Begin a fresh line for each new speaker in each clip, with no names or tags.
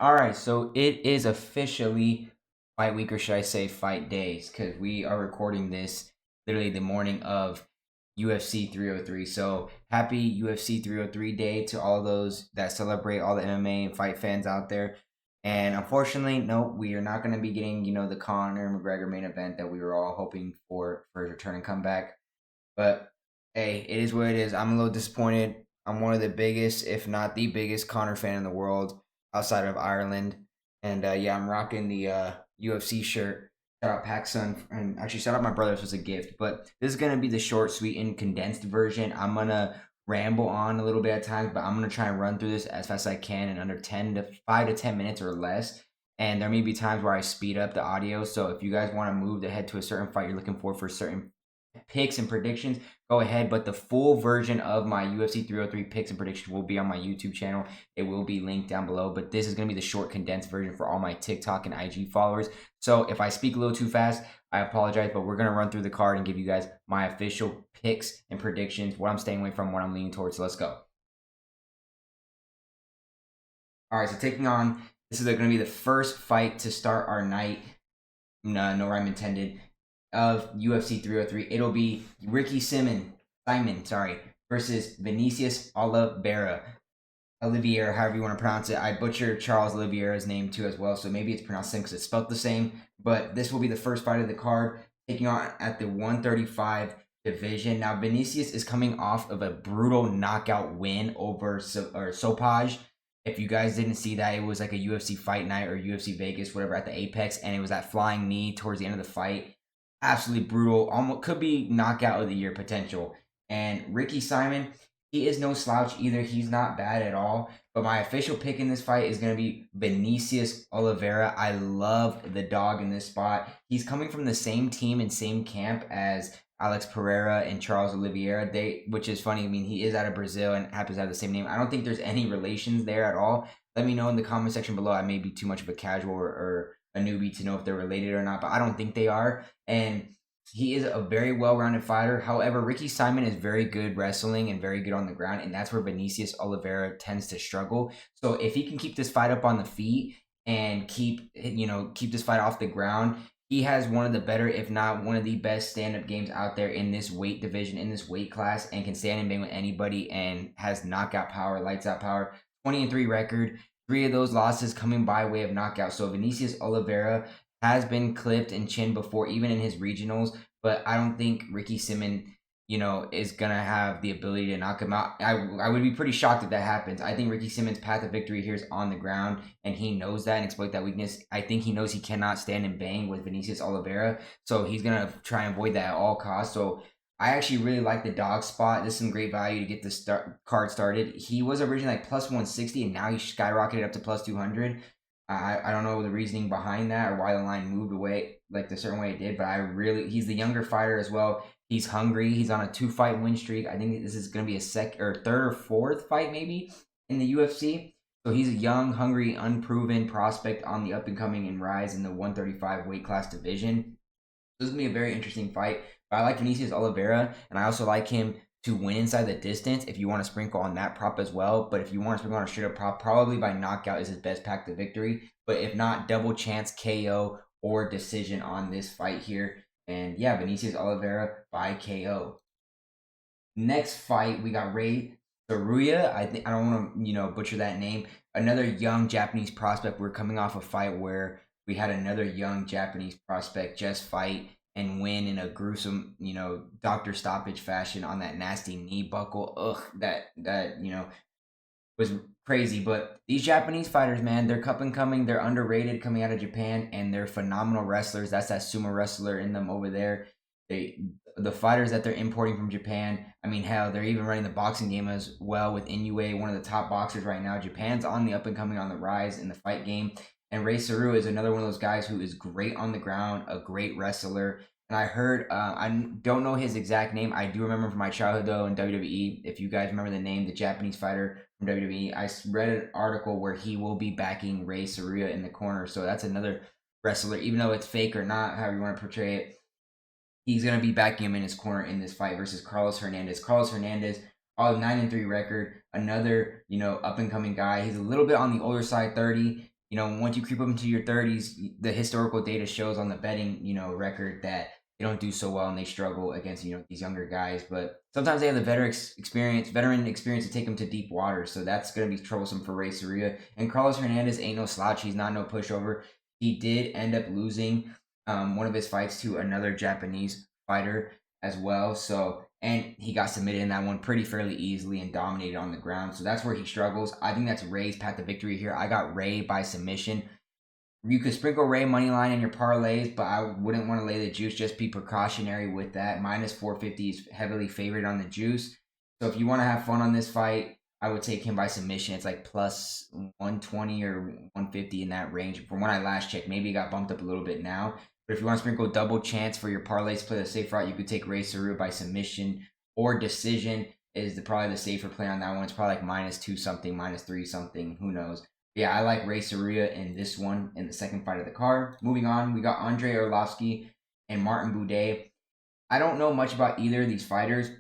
All right, so it is officially fight week, or should I say fight days, because we are recording this literally the morning of UFC 303. So happy UFC 303 day to all those that celebrate, all the MMA and fight fans out there. And unfortunately, no, we are not going to be getting, the Conor McGregor main event that we were all hoping for his return and comeback. But hey, it is what it is. I'm a little disappointed. I'm one of the biggest, if not the biggest, Conor fan in the world outside of Ireland. And yeah, I'm rocking the UFC shirt. Shout out PacSun, and actually shout out my brother. This was a gift. But this is gonna be the short, sweet, and condensed version. I'm gonna ramble on a little bit at times, but I'm gonna try and run through this as fast as I can in under 5 to 10 minutes or less. And there may be times where I speed up the audio. So if you guys want to move ahead to a certain fight you're looking for certain picks and predictions, go ahead. But the full version of my UFC 303 picks and predictions will be on my YouTube channel. It will be linked down below. But this is going to be the short, condensed version for all my TikTok and IG followers. So if I speak a little too fast, I apologize. But we're going to run through the card and give you guys my official picks and predictions, what I'm staying away from, what I'm leaning towards. So let's go. All right, so taking on, this is going to be the first fight to start our night. No rhyme intended. Of UFC 303. It'll be Simon, versus Vinicius Oliveira, however you want to pronounce it. I butchered Charles Oliveira's name too as well, so maybe it's pronounced the same because it's spelled the same. But this will be the first fight of the card, taking on at the 135 division. Now, Vinicius is coming off of a brutal knockout win over Sopaj. If you guys didn't see that, it was like a UFC fight night or UFC Vegas, whatever, at the Apex, and it was that flying knee towards the end of the fight. Absolutely brutal. Almost could be knockout of the year potential. And Simon, he is no slouch either. He's not bad at all. But my official pick in this fight is going to be Vinicius Oliveira. I love the dog in this spot. He's coming from the same team and same camp as Alex Pereira and Charles Oliveira, which is funny. I mean, he is out of Brazil and happens to have the same name. I don't think there's any relations there at all. Let me know in the comment section below. I may be too much of a casual or a newbie to know if they're related or not, but I don't think they are. And he is a very well-rounded fighter. However, Simon is very good wrestling and very good on the ground, and that's where Vinicius Oliveira tends to struggle. So if he can keep this fight up on the feet and keep this fight off the ground, he has one of the better, if not one of the best stand-up games out there in this weight division, in this weight class, and can stand and bang with anybody and has knockout power, lights out power. 20-3 record. 3 of those losses coming by way of knockout. So Vinicius Oliveira has been clipped and chinned before, even in his regionals. But I don't think Simon, is going to have the ability to knock him out. I would be pretty shocked if that happens. I think Simon's path to victory here is on the ground, and he knows that and exploit that weakness. I think he knows he cannot stand and bang with Vinicius Oliveira. So he's going to try and avoid that at all costs. So I actually really like the dog spot. This is some great value to get the card started. He was originally like plus 160, and now he skyrocketed up to plus 200. I don't know the reasoning behind that or why the line moved away like the certain way it did, but he's the younger fighter as well. He's hungry. He's on a 2-fight win streak. I think this is going to be a third or fourth fight maybe in the UFC. So he's a young, hungry, unproven prospect on the up and coming and rise in the 135 weight class division. This is going to be a very interesting fight. But I like Vinicius Oliveira, and I also like him to win inside the distance if you want to sprinkle on that prop as well. But if you want to sprinkle on a straight-up prop, probably by knockout is his best pack to victory. But if not, double chance KO or decision on this fight here. And yeah, Vinicius Oliveira by KO. Next fight, we got Tsuruya. I don't want to butcher that name. Another young Japanese prospect. We're coming off a fight where we had another young Japanese prospect just fight and win in a gruesome, doctor stoppage fashion on that nasty knee buckle. Ugh, that was crazy. But these Japanese fighters, man, they're up and coming. They're underrated coming out of Japan, and they're phenomenal wrestlers. That's that sumo wrestler in them over there. The fighters that they're importing from Japan, I mean, hell, they're even running the boxing game as well with Inoue, one of the top boxers right now. Japan's on the up and coming, on the rise in the fight game. And Tsuruya is another one of those guys who is great on the ground, a great wrestler. And I heard, I don't know his exact name. I do remember from my childhood, though, in WWE. If you guys remember the name, the Japanese fighter from WWE, I read an article where he will be backing Tsuruya in the corner. So that's another wrestler, even though it's fake or not, however you want to portray it. He's going to be backing him in his corner in this fight versus Carlos Hernandez. Carlos Hernandez, 9-3 record, another, up and coming guy. He's a little bit on the older side, 30. you know, once you creep up into your 30s, the historical data shows on the betting, you know, record that they don't do so well and they struggle against, you know, these younger guys. But sometimes they have the veteran experience to take them to deep water. So that's going to be troublesome for Ray Tsuruya. And Carlos Hernandez ain't no slouch. He's not no pushover. He did end up losing one of his fights to another Japanese fighter as well. So, and he got submitted in that one pretty fairly easily and dominated on the ground. So that's where he struggles. I think that's Ray's path to victory here. I got Ray by submission. You could sprinkle Ray money line in your parlays, but I wouldn't want to lay the juice. Just be precautionary with that. Minus 450 is heavily favored on the juice. So if you want to have fun on this fight, I would take him by submission. It's like plus 120 or 150 in that range. From when I last checked, maybe it got bumped up a little bit now. But if you want to sprinkle double chance for your parlays, play the safe route, you could take Ray Tsuruya by submission or decision is probably the safer play on that one. It's probably like minus 2 something, minus 3 something. Who knows? Yeah, I like Ray Tsuruya in this one in the second fight of the card. Moving on, we got Andrei Arlovski and Martin Buday. I don't know much about either of these fighters.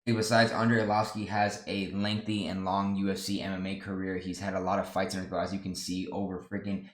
Besides, Andrei Arlovski has a lengthy and long UFC MMA career. He's had a lot of fights in his belt, as you can see, over freaking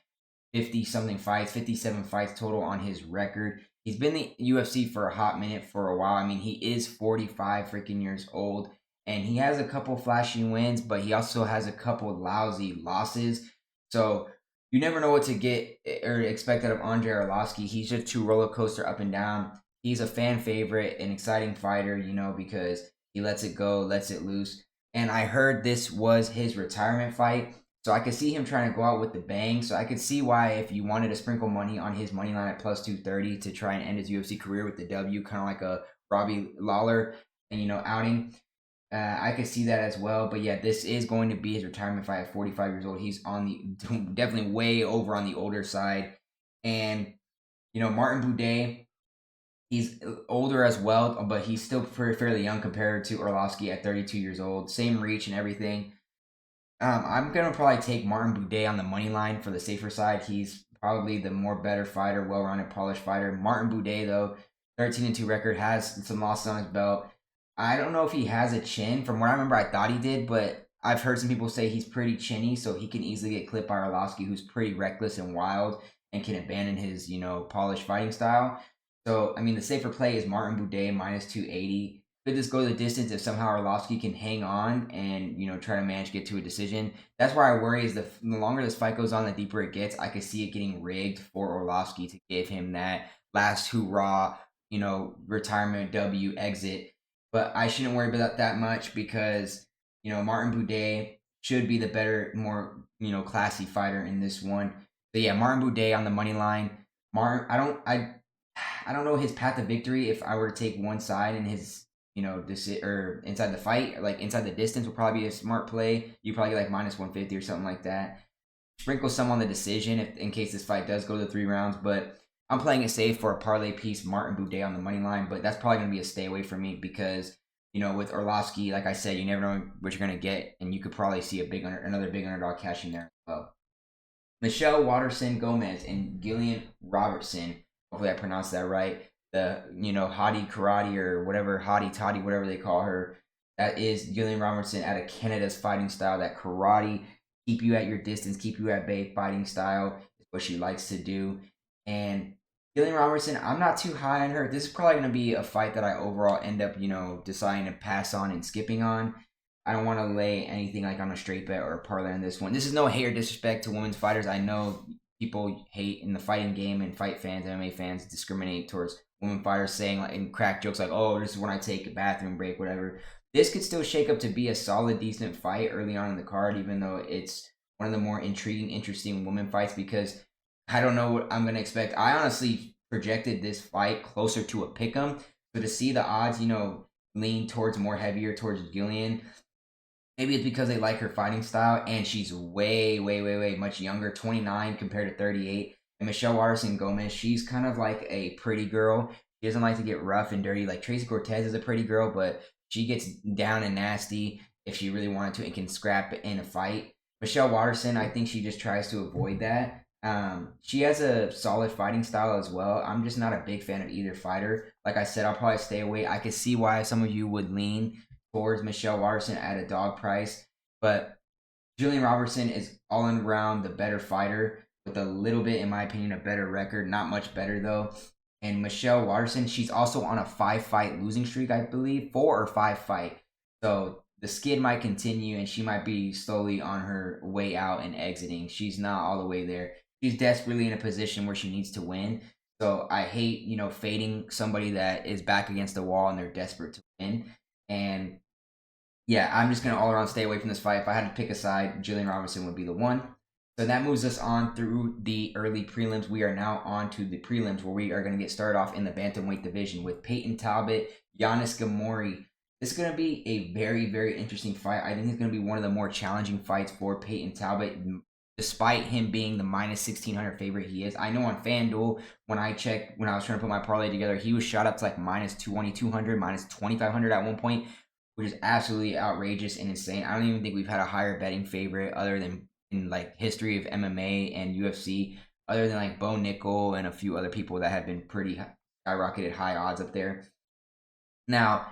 50-something fights, 57 fights total on his record. He's been in the UFC for a hot minute for a while. I mean, he is 45 freaking years old, and he has a couple flashy wins, but he also has a couple lousy losses. So you never know what to get or expect out of Andrei Arlovski. He's just too roller coaster up and down. He's a fan favorite, an exciting fighter, you know, because he lets it go, lets it loose. And I heard this was his retirement fight. So I could see him trying to go out with the bang. So I could see why if you wanted to sprinkle money on his money line at plus 230 to try and end his UFC career with the W, kind of like a Robbie Lawler, and you know, outing. I could see that as well. But yeah, this is going to be his retirement fight at 45 years old. He's on the definitely way over on the older side. And you know, Martin Buday, he's older as well, but he's still fairly young compared to Arlovski at 32 years old. Same reach and everything. I'm going to probably take Martin Buday on the money line for the safer side. He's probably the more better fighter, well-rounded, polished fighter. Martin Buday, though, 13-2 record, has some losses on his belt. I don't know if he has a chin. From what I remember, I thought he did, but I've heard some people say he's pretty chinny, so he can easily get clipped by Arlovski, who's pretty reckless and wild and can abandon his, you know, polished fighting style. So, I mean, the safer play is Martin Buday, minus 280. Could this go the distance if somehow Arlovski can hang on and, you know, try to manage to get to a decision? That's where I worry is the longer this fight goes on, the deeper it gets. I could see it getting rigged for Arlovski to give him that last hoorah, you know, retirement W exit. But I shouldn't worry about that much because, you know, Martin Buday should be the better, more, you know, classy fighter in this one. But yeah, Martin Buday on the money line. I don't know his path to victory if I were to take one side in his, you know, or inside the fight, like inside the distance would probably be a smart play. You probably get like minus 150 or something like that. Sprinkle some on the decision in case this fight does go to 3 rounds. But I'm playing it safe for a parlay piece, Martin Buday on the money line. But that's probably going to be a stay away for me because, you know, with Arlovski, like I said, you never know what you're going to get. And you could probably see another big underdog cash in there as well. Michelle Waterson-Gomez and Gillian Robertson. Hopefully I pronounced that right. The, you know, hottie karate or whatever, hottie toddy, whatever they call her. That is Gillian Robertson out of Canada's fighting style. That karate, keep you at your distance, keep you at bay fighting style is what she likes to do. And Gillian Robertson, I'm not too high on her. This is probably going to be a fight that I overall end up, you know, deciding to pass on and skipping on. I don't want to lay anything like on a straight bet or a parlay on this one. This is no hate or disrespect to women's fighters. I know people hate in the fighting game and fight fans, MMA fans discriminate towards women fighters saying like and crack jokes like, oh, this is when I take a bathroom break, whatever. This could still shake up to be a solid, decent fight early on in the card, even though it's one of the more intriguing, interesting women fights because I don't know what I'm going to expect. I honestly projected this fight closer to a pick'em, but to see the odds, you know, lean towards more heavier towards Gillian, maybe it's because they like her fighting style and she's way much younger, 29 compared to 38. And Michelle Waterson-Gomez, she's kind of like a pretty girl. She doesn't like to get rough and dirty. Like Tracy Cortez is a pretty girl, but she gets down and nasty if she really wanted to and can scrap in a fight. Michelle Waterson, I think she just tries to avoid that. She has a solid fighting style as well. I'm just not a big fan of either fighter. Like I said, I'll probably stay away. I could see why some of you would lean towards Michelle Waterson at a dog price, but Julian Robertson is all around the better fighter with a little bit, in my opinion, a better record. Not much better though. And Michelle Waterson, she's also on a 5-fight losing streak, I believe, 4 or 5 fight. So the skid might continue, and she might be slowly on her way out and exiting. She's not all the way there. She's desperately in a position where she needs to win. So I hate, fading somebody that is back against the wall and they're desperate to win. And yeah, I'm just gonna all around stay away from this fight. If I had to pick a side, Jillian Robinson would be the one. So that moves us on through the early prelims. We are now on to the prelims where we are going to get started off in the bantamweight division with Payton Talbott, Yanis Ghemmouri. This is going to be a very, very interesting fight. I think it's going to be one of the more challenging fights for Payton Talbott, despite him being the minus 1,600 favorite he is. I know on FanDuel, when I was trying to put my parlay together, he was shot up to like minus 2,200, minus 2,500 at one point, which is absolutely outrageous and insane. I don't even think we've had a higher betting favorite other than in like history of MMA and UFC, other than like Bo Nickel and a few other people that have been pretty skyrocketed high odds up there. Now,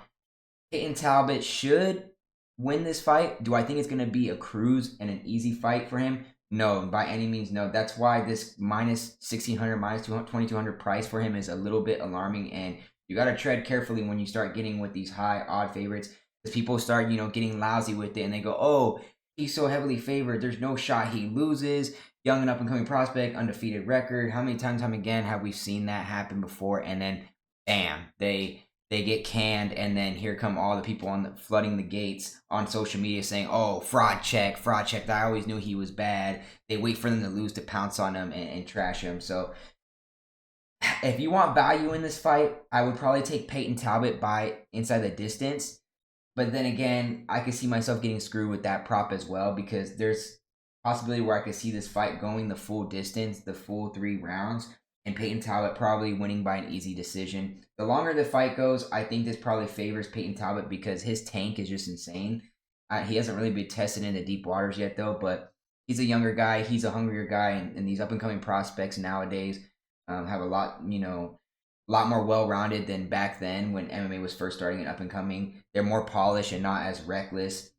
Payton Talbott should win this fight. Do I think it's going to be a cruise and an easy fight for him? No, by any means, no. That's why this minus 1,600, minus 2,200 price for him is a little bit alarming, and you got to tread carefully when you start getting with these high odd favorites, because people start, getting lousy with it, and they go, oh, he's so heavily favored. There's no shot he loses. Young and up and coming prospect, undefeated record. How many times, time again, have we seen that happen before? And then, bam, they get canned, and then here come all the people flooding the gates on social media saying, "Oh, fraud check, fraud check." I always knew he was bad. They wait for them to lose to pounce on him and trash him. So, if you want value in this fight, I would probably take Payton Talbott by inside the distance. But then again, I could see myself getting screwed with that prop as well, because there's possibility where I could see this fight going the full distance, the full 3 rounds, and Payton Talbott probably winning by an easy decision. The longer the fight goes, I think this probably favors Payton Talbott because his tank is just insane. He hasn't really been tested in the deep waters yet, though, but he's a younger guy. He's a hungrier guy, and these up-and-coming prospects nowadays have a lot more well-rounded than back then when MMA was first starting and up-and-coming. They're more polished and not as reckless.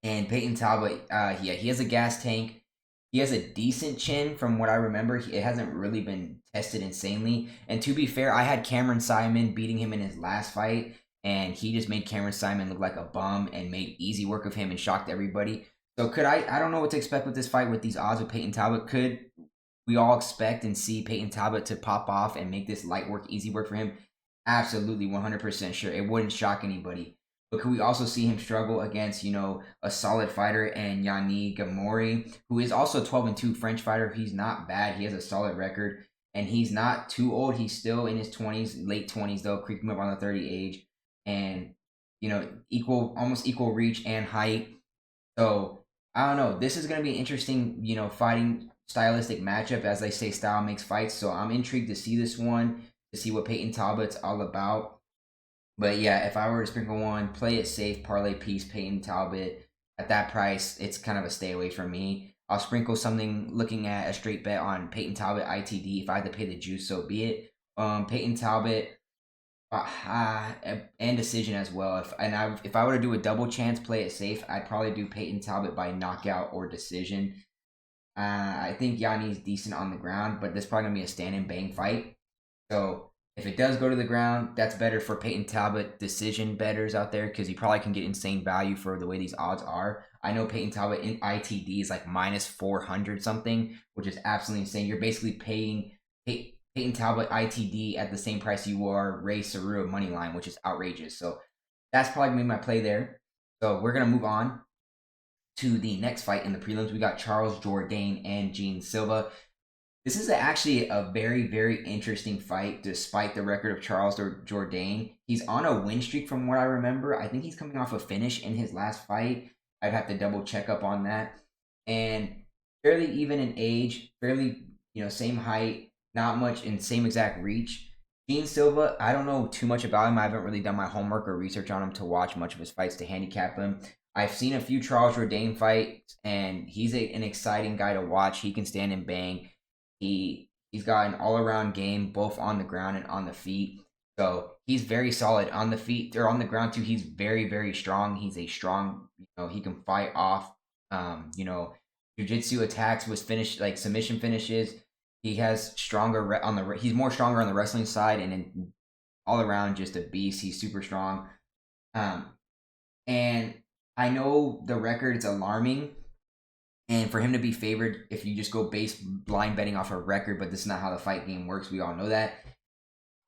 And Payton Talbott, he has a gas tank. He has a decent chin from what I remember. It hasn't really been tested insanely. And to be fair, I had Cameron Simon beating him in his last fight, and he just made Cameron Simon look like a bum and made easy work of him and shocked everybody. So I don't know what to expect with this fight with these odds with Payton Talbott. Could we all expect and see Payton Talbott to pop off and make this light work, easy work for him? Absolutely, 100% sure. It wouldn't shock anybody. But could we also see him struggle against, a solid fighter and Yanis Ghemmouri, who is also 12-2 French fighter? He's not bad. He has a solid record, and he's not too old. He's still in his 20s, late 20s though, creeping up on the 30 age, and almost equal reach and height. So I don't know. This is going to be an interesting, fighting stylistic matchup. As they say, style makes fights. So I'm intrigued to see this one, to see what Payton Talbott's all about. But yeah, if I were to sprinkle one, play it safe, parlay piece, Payton Talbott. At that price, it's kind of a stay away from me. I'll sprinkle something looking at a straight bet on Payton Talbott ITD. If I had to pay the juice, so be it. Payton Talbott and decision as well. If I were to do a double chance, play it safe, I'd probably do Payton Talbott by knockout or decision. I think Yanis decent on the ground, but this is probably going to be a stand and bang fight. So if it does go to the ground, that's better for Payton Talbott decision bettors out there, because you probably can get insane value for the way these odds are. I know Payton Talbott in ITD is like minus 400 something, which is absolutely insane. You're basically paying Payton Talbott ITD at the same price you are Ray Tsuruya money line, which is outrageous. So that's probably going to be my play there. So we're going to move on to the next fight in the prelims. We got Charles Jourdain and Gene Silva. This is actually a very, very interesting fight, despite the record of Charles Jourdain. He's on a win streak from what I remember. I think he's coming off a finish in his last fight. I'd have to double check up on that. And fairly even in age, fairly, same height, not much in same exact reach. Gene Silva, I don't know too much about him. I haven't really done my homework or research on him to watch much of his fights to handicap him. I've seen a few Charles Jourdain fights, and he's an exciting guy to watch. He can stand and bang. He's got an all-around game, both on the ground and on the feet. So he's very solid on the feet or on the ground too. He's very, very strong. He's a strong, he can fight off You know, jiu-jitsu attacks was finished like submission finishes. He has stronger he's more stronger on the wrestling side, and in, all around just a beast. He's super strong. Um, and I know the record is alarming, and for him to be favored, if you just go base blind betting off a record, but this is not how the fight game works. We all know that.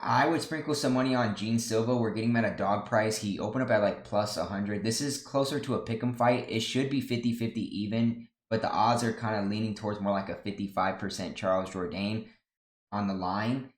I would sprinkle some money on Gene Silva. We're getting him at a dog price. He opened up at like plus 100. This is closer to a pick'em fight. It should be 50-50 even, but the odds are kind of leaning towards more like a 55% Charles Jourdain on the line.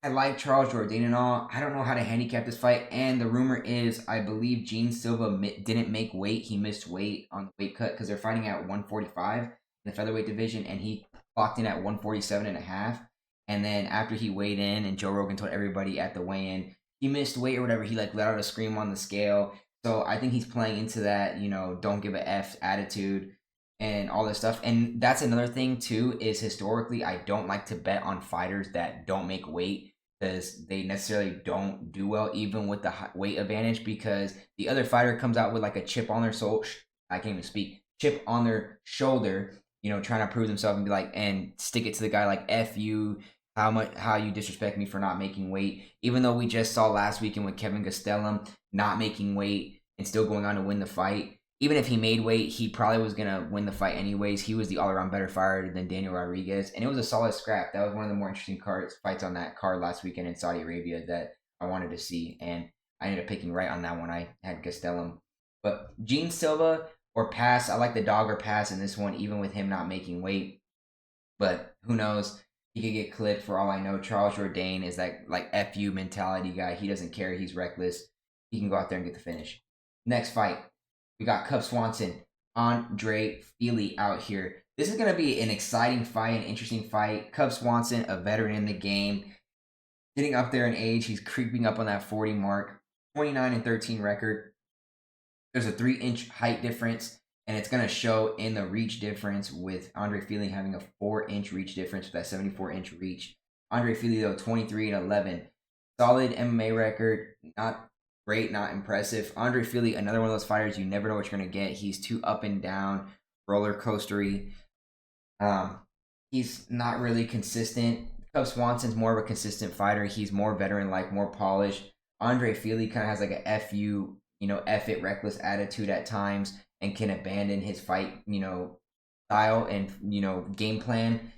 I like Charles Jourdain and all. I don't know how to handicap this fight. And the rumor is, I believe Gene Silva didn't make weight. He missed weight on the weight cut because they're fighting at 145 in the featherweight division, and he clocked in at 147.5. And then after he weighed in, and Joe Rogan told everybody at the weigh-in, he missed weight or whatever, he like let out a scream on the scale. So I think he's playing into that, don't give a F attitude and all this stuff. And that's another thing too, is historically I don't like to bet on fighters that don't make weight, because they necessarily don't do well even with the weight advantage, because the other fighter comes out with like a chip on their soul. I can't even speak. Chip on their shoulder, trying to prove themselves and be like, and stick it to the guy like, F you, how you disrespect me for not making weight. Even though we just saw last weekend with Kevin Gastelum not making weight and still going on to win the fight. Even if he made weight, he probably was going to win the fight anyways. He was the all-around better fighter than Daniel Rodriguez, and it was a solid scrap. That was one of the more interesting fights on that card last weekend in Saudi Arabia that I wanted to see, and I ended up picking right on that one. I had Gastelum. But Gene Silva or pass, I like the dog or pass in this one, even with him not making weight. But who knows? He could get clipped for all I know. Charles Jourdain is that like FU mentality guy. He doesn't care. He's reckless. He can go out there and get the finish. Next fight, we got Cub Swanson, Andrei Fili out here. This is going to be an exciting fight, an interesting fight. Cub Swanson, a veteran in the game, getting up there in age. He's creeping up on that 40 mark. 29-13 record. There's a 3-inch height difference, and it's going to show in the reach difference with Andrei Fili having a 4-inch reach difference with that 74-inch reach. Andrei Fili, though, 23-11. Solid MMA record. Not great, not impressive. Andrei Fili, another one of those fighters you never know what you're going to get. He's too up and down, roller coastery. He's not really consistent. Cub Swanson's more of a consistent fighter. He's more veteran-like, more polished. Andrei Fili kind of has like a FU, F it reckless attitude at times, and can abandon his fight, style and, game plan.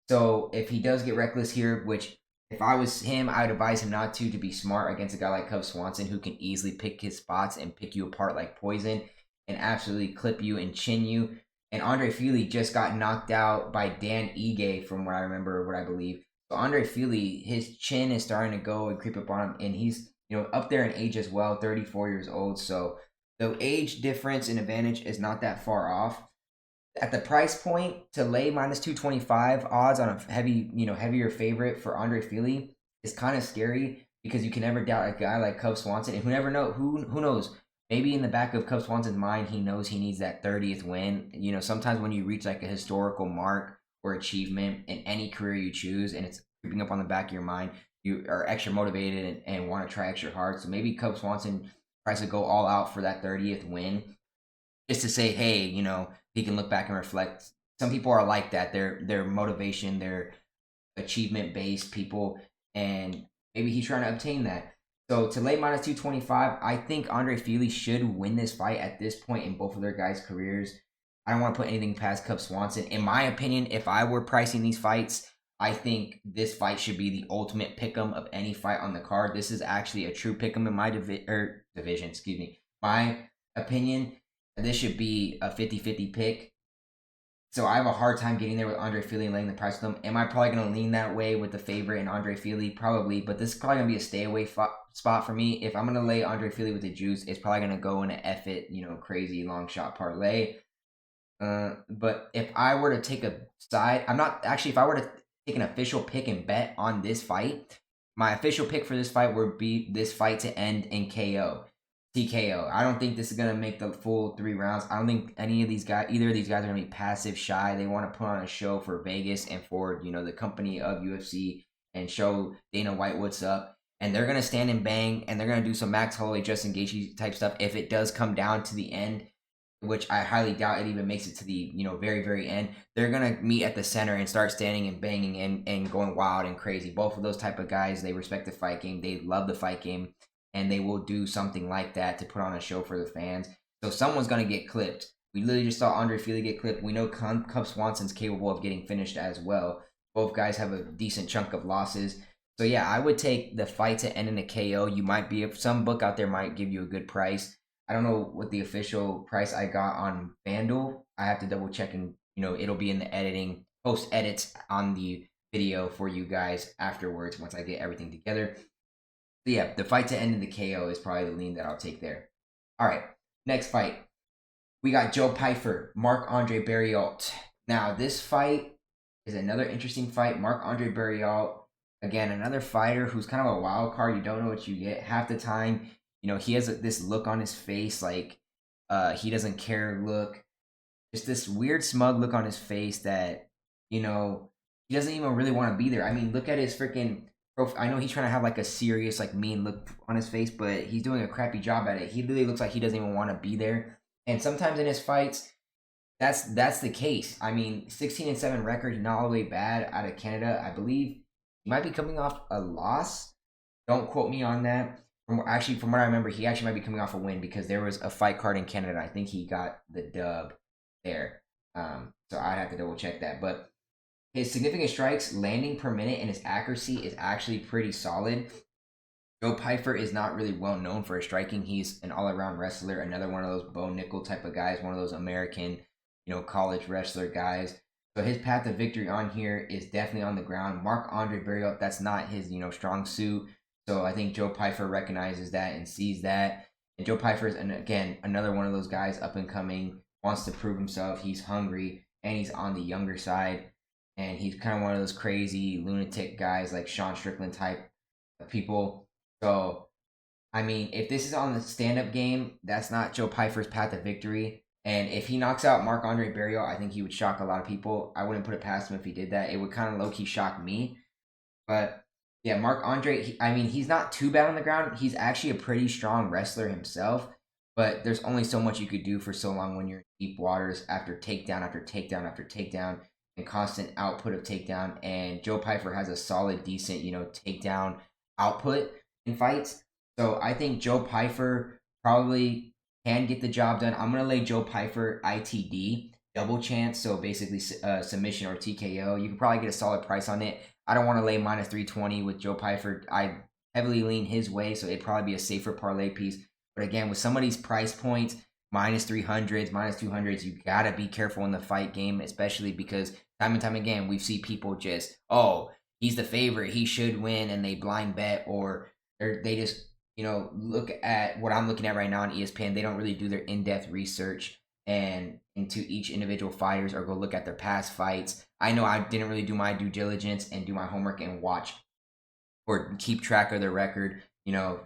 So if he does get reckless here, which if I was him, I would advise him not to be smart against a guy like Cub Swanson, who can easily pick his spots and pick you apart like poison and absolutely clip you and chin you. And Andrei Fili just got knocked out by Dan Ige, from what I remember, what I believe. So Andrei Fili, his chin is starting to go and creep up on him, and he's up there in age as well, 34 years old. So the age difference and advantage is not that far off. At the price point, to lay minus 225 odds on a heavier favorite for Andrei Fili is kind of scary, because you can never doubt a guy like Cub Swanson, and who knows? Maybe in the back of Cub Swanson's mind, he knows he needs that 30th win. Sometimes when you reach like a historical mark or achievement in any career you choose, and it's creeping up on the back of your mind, you are extra motivated and want to try extra hard. So maybe Cub Swanson tries to go all out for that 30th win, just to say, hey, he can look back and reflect. Some people are like that. Their motivation, their achievement-based people, and maybe he's trying to obtain that. So to lay minus 225, I think Andrei Fili should win this fight at this point in both of their guys' careers. I don't want to put anything past Cub Swanson. In my opinion, if I were pricing these fights, I think this fight should be the ultimate pick'em of any fight on the card. This is actually a true pick'em in my division. Excuse me. My opinion, this should be a 50-50 pick. So I have a hard time getting there with Andrei Fili and laying the price with him. Am I probably going to lean that way with the favorite and Andrei Fili? Probably, but this is probably going to be a stay away spot for me. If I'm going to lay Andrei Fili with the juice, it's probably going to go in an F it, crazy long shot parlay. But if I were to take a side, if I were to take an official pick and bet on this fight, my official pick for this fight would be this fight to end in KO. TKO. I don't think this is going to make the full 3 rounds. I don't think either of these guys are going to be passive shy. They want to put on a show for Vegas and for, the company of UFC, and show Dana White what's up. And they're going to stand and bang, and they're going to do some Max Holloway, Justin Gaethje type stuff if it does come down to the end. which I highly doubt it even makes it to the very, very end. They're gonna meet at the center and start standing and banging and going wild and crazy. Both of those type of guys, they respect the fight game, they love the fight game, and they will do something like that to put on a show for the fans. So someone's gonna get clipped. We literally just saw Andrei Fili get clipped. We know Cup Swanson's capable of getting finished as well. Both guys have a decent chunk of losses. So yeah, I would take the fight to end in a KO. You might be, some book out there might give you a good price. I don't know what the official price I got on FanDuel. I have to double check, and it'll be in the editing, post edits on the video for you guys afterwards once I get everything together. So yeah, the fight to end in the KO is probably the lean that I'll take there. All right, next fight. We got Joe Pyfer, Marc-Andre Barriault. Now, this fight is another interesting fight. Marc-Andre Barriault, again, another fighter who's kind of a wild card. You don't know what you get. Half the time, he has this look on his face like he doesn't care look. Just this weird smug look on his face that, he doesn't even really want to be there. I mean, look at his freaking profile. I know he's trying to have like a serious, like mean look on his face, but he's doing a crappy job at it. He literally looks like he doesn't even want to be there. And sometimes in his fights, that's the case. I mean, 16-7 record, not all the way bad out of Canada. I believe he might be coming off a loss. Don't quote me on that. From what I remember, he actually might be coming off a win because there was a fight card in Canada. I think he got the dub there. So I'd have to double check that. But his significant strikes, landing per minute, and his accuracy is actually pretty solid. Joe Pyfer is not really well known for his striking. He's an all-around wrestler, another one of those Bo Nickel type of guys, one of those American, college wrestler guys. So his path to victory on here is definitely on the ground. Marc-Andre Barriault, that's not his, strong suit. So I think Joe Pyfer recognizes that and sees that. And Joe Pyfer is, again, another one of those guys up and coming, wants to prove himself. He's hungry, and he's on the younger side. And he's kind of one of those crazy lunatic guys like Sean Strickland type of people. So, I mean, if this is on the stand-up game, that's not Joe Pyfer's path to victory. And if he knocks out Marc-Andre Barriault, I think he would shock a lot of people. I wouldn't put it past him if he did that. It would kind of low-key shock me. But, yeah, Marc-Andre, he's not too bad on the ground. He's actually a pretty strong wrestler himself. But there's only so much you could do for so long when you're in deep waters after takedown after takedown after takedown and constant output of takedown. And Joe Pyfer has a solid, decent, takedown output in fights. So I think Joe Pyfer probably can get the job done. I'm going to lay Joe Pyfer ITD, double chance, so basically submission or TKO. You can probably get a solid price on it. I don't want to lay minus 320 with Joe Pyfer. I heavily lean his way, so it'd probably be a safer parlay piece. But again, with some of these price points, minus 300s, minus 200s, you got to be careful in the fight game, especially because time and time again, we see people just, he's the favorite, he should win, and they blind bet, or they just, look at what I'm looking at right now on ESPN. They don't really do their in-depth research and into each individual fighters or go look at their past fights. I know I didn't really do my due diligence and do my homework and watch or keep track of their record,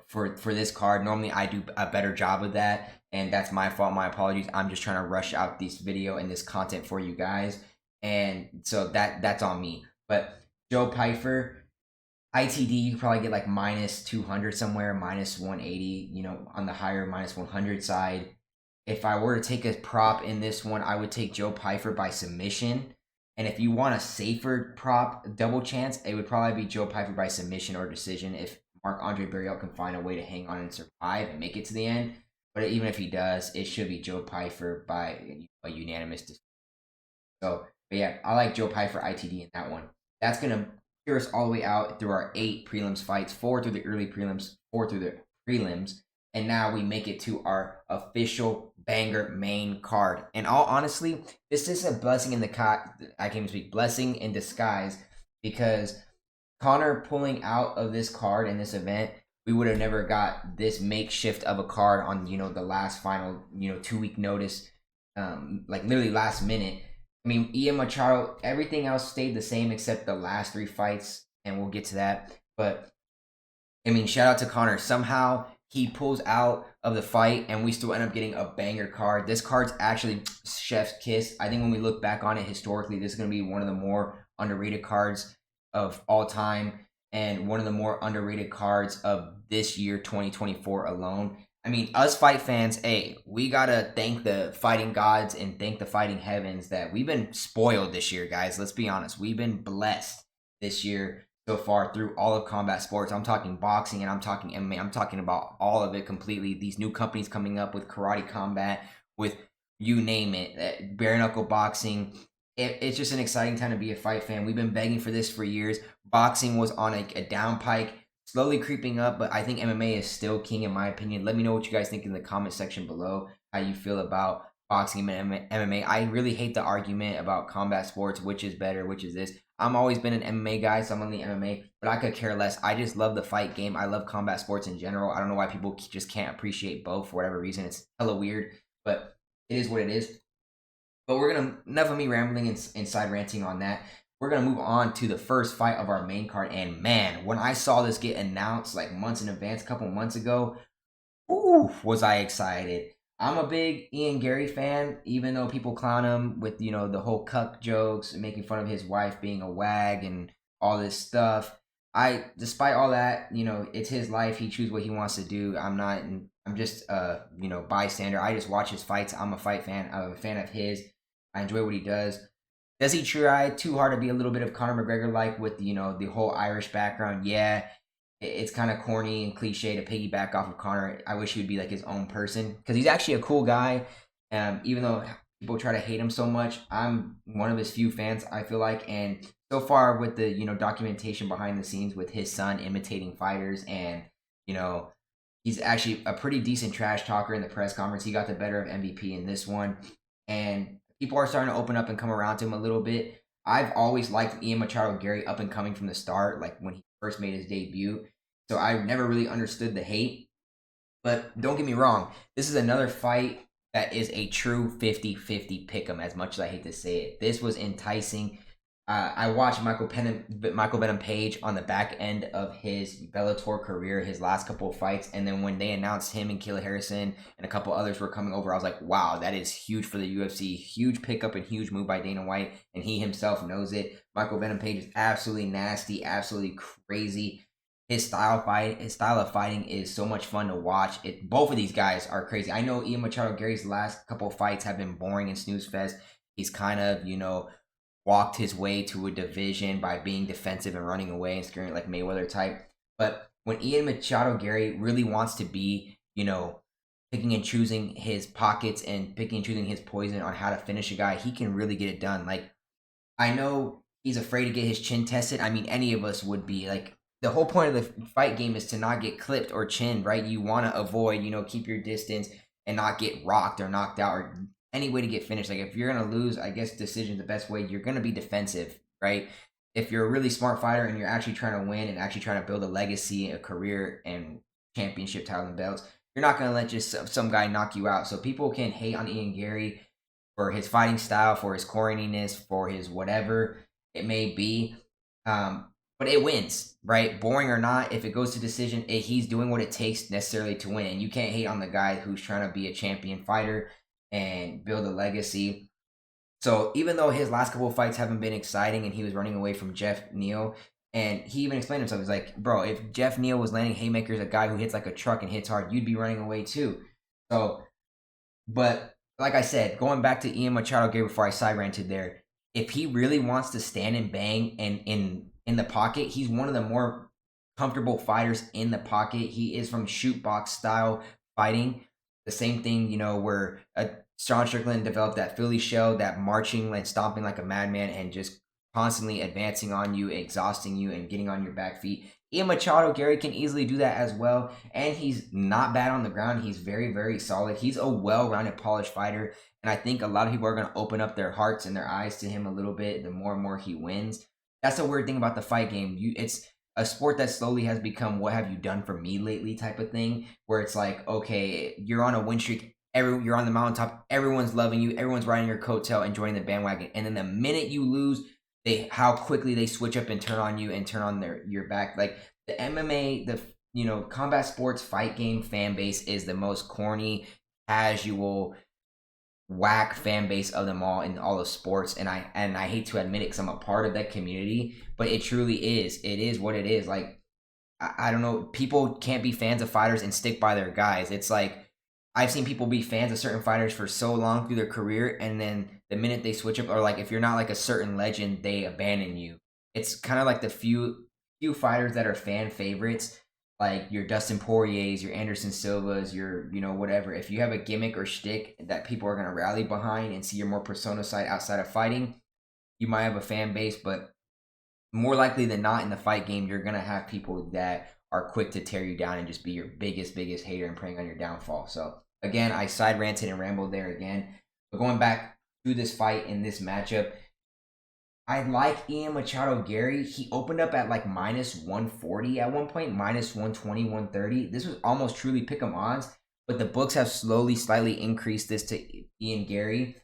for this card. Normally I do a better job of that, and that's my fault. My apologies. I'm just trying to rush out this video and this content for you guys. And so that's on me. But Joe Pyfer, ITD, you could probably get like minus 200 somewhere, minus 180, on the higher minus 100 side. If I were to take a prop in this one, I would take Joe Pyfer by submission. And if you want a safer prop, double chance, it would probably be Joe Pyfer by submission or decision if Marc-Andre Barriault can find a way to hang on and survive and make it to the end. But even if he does, it should be Joe Pyfer by a unanimous decision. So, but yeah, I like Joe Pyfer ITD in that one. That's going to hear us all the way out through our 8 prelims fights, 4 through the early prelims, 4 through the prelims, and now we make it to our official banger main card. And all honestly, this is a blessing in blessing in disguise, because Conor pulling out of this card in this event, we would have never got this makeshift of a card on the last final 2-week notice, like literally last minute. I mean, Ian Machado, everything else stayed the same except the last 3 fights, and we'll get to that. But, I mean, shout out to Conor. Somehow, he pulls out of the fight, and we still end up getting a banger card. This card's actually chef's kiss. I think when we look back on it historically, this is going to be one of the more underrated cards of all time, and one of the more underrated cards of this year, 2024 alone. I mean, us fight fans, hey, we gotta thank the fighting gods and thank the fighting heavens that we've been spoiled this year, guys. Let's be honest. We've been blessed this year so far through all of combat sports. I'm talking boxing and I'm talking MMA. I'm talking about all of it completely. These new companies coming up with karate combat, with you name it, bare knuckle boxing. It's just an exciting time to be a fight fan. We've been begging for this for years. Boxing was on a down pike, slowly creeping up, but I think MMA is still king in my opinion. Let me know what you guys think in the comment section below, how you feel about boxing and MMA. I really hate the argument about combat sports, which is better, which is this. I'm always been an MMA guy, so I'm on the MMA, but I could care less. I just love the fight game. I love combat sports in general. I don't know why people just can't appreciate both for whatever reason. It's hella weird, but it is what it is. But we're going to, enough of me rambling and side ranting on that. We're going to move on to the first fight of our main card. And man, when I saw this get announced like months in advance, a couple months ago, ooh, was I excited. I'm a big Garry fan, even though people clown him with, the whole cuck jokes and making fun of his wife being a wag and all this stuff. Despite all that, it's his life. He chooses what he wants to do. I'm just bystander. I just watch his fights. I'm a fight fan. I'm a fan of his. I enjoy what he does. Does he try too hard to be a little bit of Conor McGregor-like with, the whole Irish background? Yeah, it's kind of corny and cliche to piggyback off of Conor. I wish he would be like his own person because he's actually a cool guy. Even though people try to hate him so much, I'm one of his few fans, I feel like. And so far with the, documentation behind the scenes with his son imitating fighters and, he's actually a pretty decent trash talker in the press conference. He got the better of MVP in this one. And people are starting to open up and come around to him a little bit. I've always liked Machado Garry up and coming from the start, like when he first made his debut. So I never really understood the hate. But don't get me wrong, this is another fight that is a true 50-50 pick'em, as much as I hate to say it. This was enticing. I watched Michael Venom Page on the back end of his Bellator career, his last couple of fights, and then when they announced him and Killer Harrison and a couple others were coming over, I was like, wow, that is huge for the UFC. Huge pickup and huge move by Dana White, and he himself knows it. Michael Venom Page is absolutely nasty, absolutely crazy. His style of fighting is so much fun to watch. Both of these guys are crazy. I know Machado Garry's last couple of fights have been boring and snooze fest. He's kind of, walked his way to a division by being defensive and running away and scaring like Mayweather type. But when Machado Garry really wants to be, picking and choosing his pockets and picking and choosing his poison on how to finish a guy, he can really get it done. Like, I know he's afraid to get his chin tested. I mean, any of us would be. Like, the whole point of the fight game is to not get clipped or chinned, right? You want to avoid, keep your distance and not get rocked or knocked out or any way to get finished. Like, if you're going to lose, I guess decision's the best way. You're going to be defensive, right? If you're a really smart fighter and you're actually trying to win and actually trying to build a legacy, a career, and championship title and belts, you're not going to let just some guy knock you out. So people can hate on Garry for his fighting style, for his corniness, for his whatever it may be. But it wins, right? Boring or not, if it goes to decision, he's doing what it takes necessarily to win. And you can't hate on the guy who's trying to be a champion fighter and build a legacy. So even though his last couple of fights haven't been exciting and he was running away from Jeff Neal, and he even explained himself, he's like, bro, if Jeff Neal was landing haymakers, a guy who hits like a truck and hits hard, you'd be running away too. So, but like I said, going back to Machado Garry before I side ranted there, if he really wants to stand and bang and in the pocket, he's one of the more comfortable fighters in the pocket. He is from shoot box style fighting. The same thing, where Sean Strickland developed that Philly shell, that marching and stomping like a madman and just constantly advancing on you, exhausting you, and getting on your back feet. Machado Garry can easily do that as well, and he's not bad on the ground. He's very, very solid. He's a well-rounded, polished fighter, and I think a lot of people are going to open up their hearts and their eyes to him a little bit the more and more he wins. That's a weird thing about the fight game. It's a sport that slowly has become what have you done for me lately type of thing, where it's like, okay, you're on a win streak, you're on the mountaintop, everyone's loving you, everyone's riding your coattail and joining the bandwagon, and then the minute you lose, how quickly they switch up and turn on you and turn on your back. Like, the MMA, the combat sports fight game fan base is the most corny, casual, whack fan base of them all in all of sports, and I hate to admit it because I'm a part of that community, but it truly is. It is what it is. Like, I don't know. People can't be fans of fighters and stick by their guys. It's like I've seen people be fans of certain fighters for so long through their career, and then the minute they switch up, or like if you're not like a certain legend, they abandon you. It's kind of like the few fighters that are fan favorites, like your Dustin Poiriers, your Anderson Silvas, your whatever. If you have a gimmick or shtick that people are gonna rally behind and see your more persona side outside of fighting, you might have a fan base, but more likely than not in the fight game, you're gonna have people that are quick to tear you down and just be your biggest hater and preying on your downfall. So again, I side ranted and rambled there again. But going back to this fight in this matchup, I like Ian Machado Garry. He opened up at like minus 140 at one point, minus 120, 130. This was almost truly pick 'em odds, but the books have slowly, slightly increased this to Ian Garry.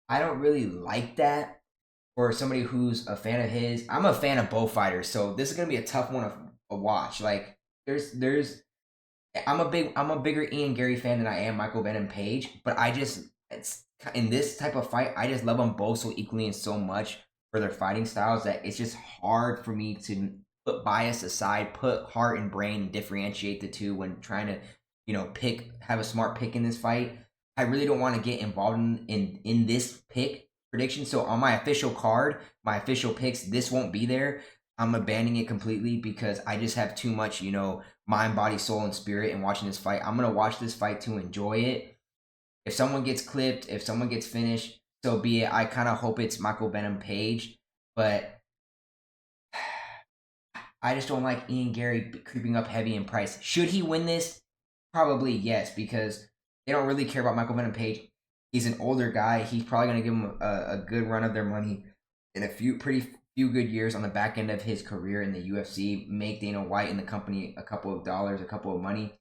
I don't really like that for somebody who's a fan of his. I'm a fan of both fighters, so this is gonna be a tough one to watch. Like there's I'm a bigger Ian Garry fan than I am Michael Venom Page, but it's in this type of fight, I just love them both so equally and so much for their fighting styles that it's just hard for me to put bias aside, put heart and brain, and differentiate the two when trying to, have a smart pick in this fight. I really don't want to get involved in this pick prediction. So on my official card, my official picks, this won't be there. I'm abandoning it completely because I just have too much, mind, body, soul, and spirit in watching this fight. I'm going to watch this fight to enjoy it. If someone gets clipped, if someone gets finished, so be it. I kind of hope it's Michael Venom Page, but I just don't like Ian Garry creeping up heavy in price. Should he win this? Probably yes, because they don't really care about Michael Venom Page. He's an older guy. He's probably going to give him a good run of their money in a few good years on the back end of his career in the UFC, make Dana White and the company a couple of dollars, a couple of money.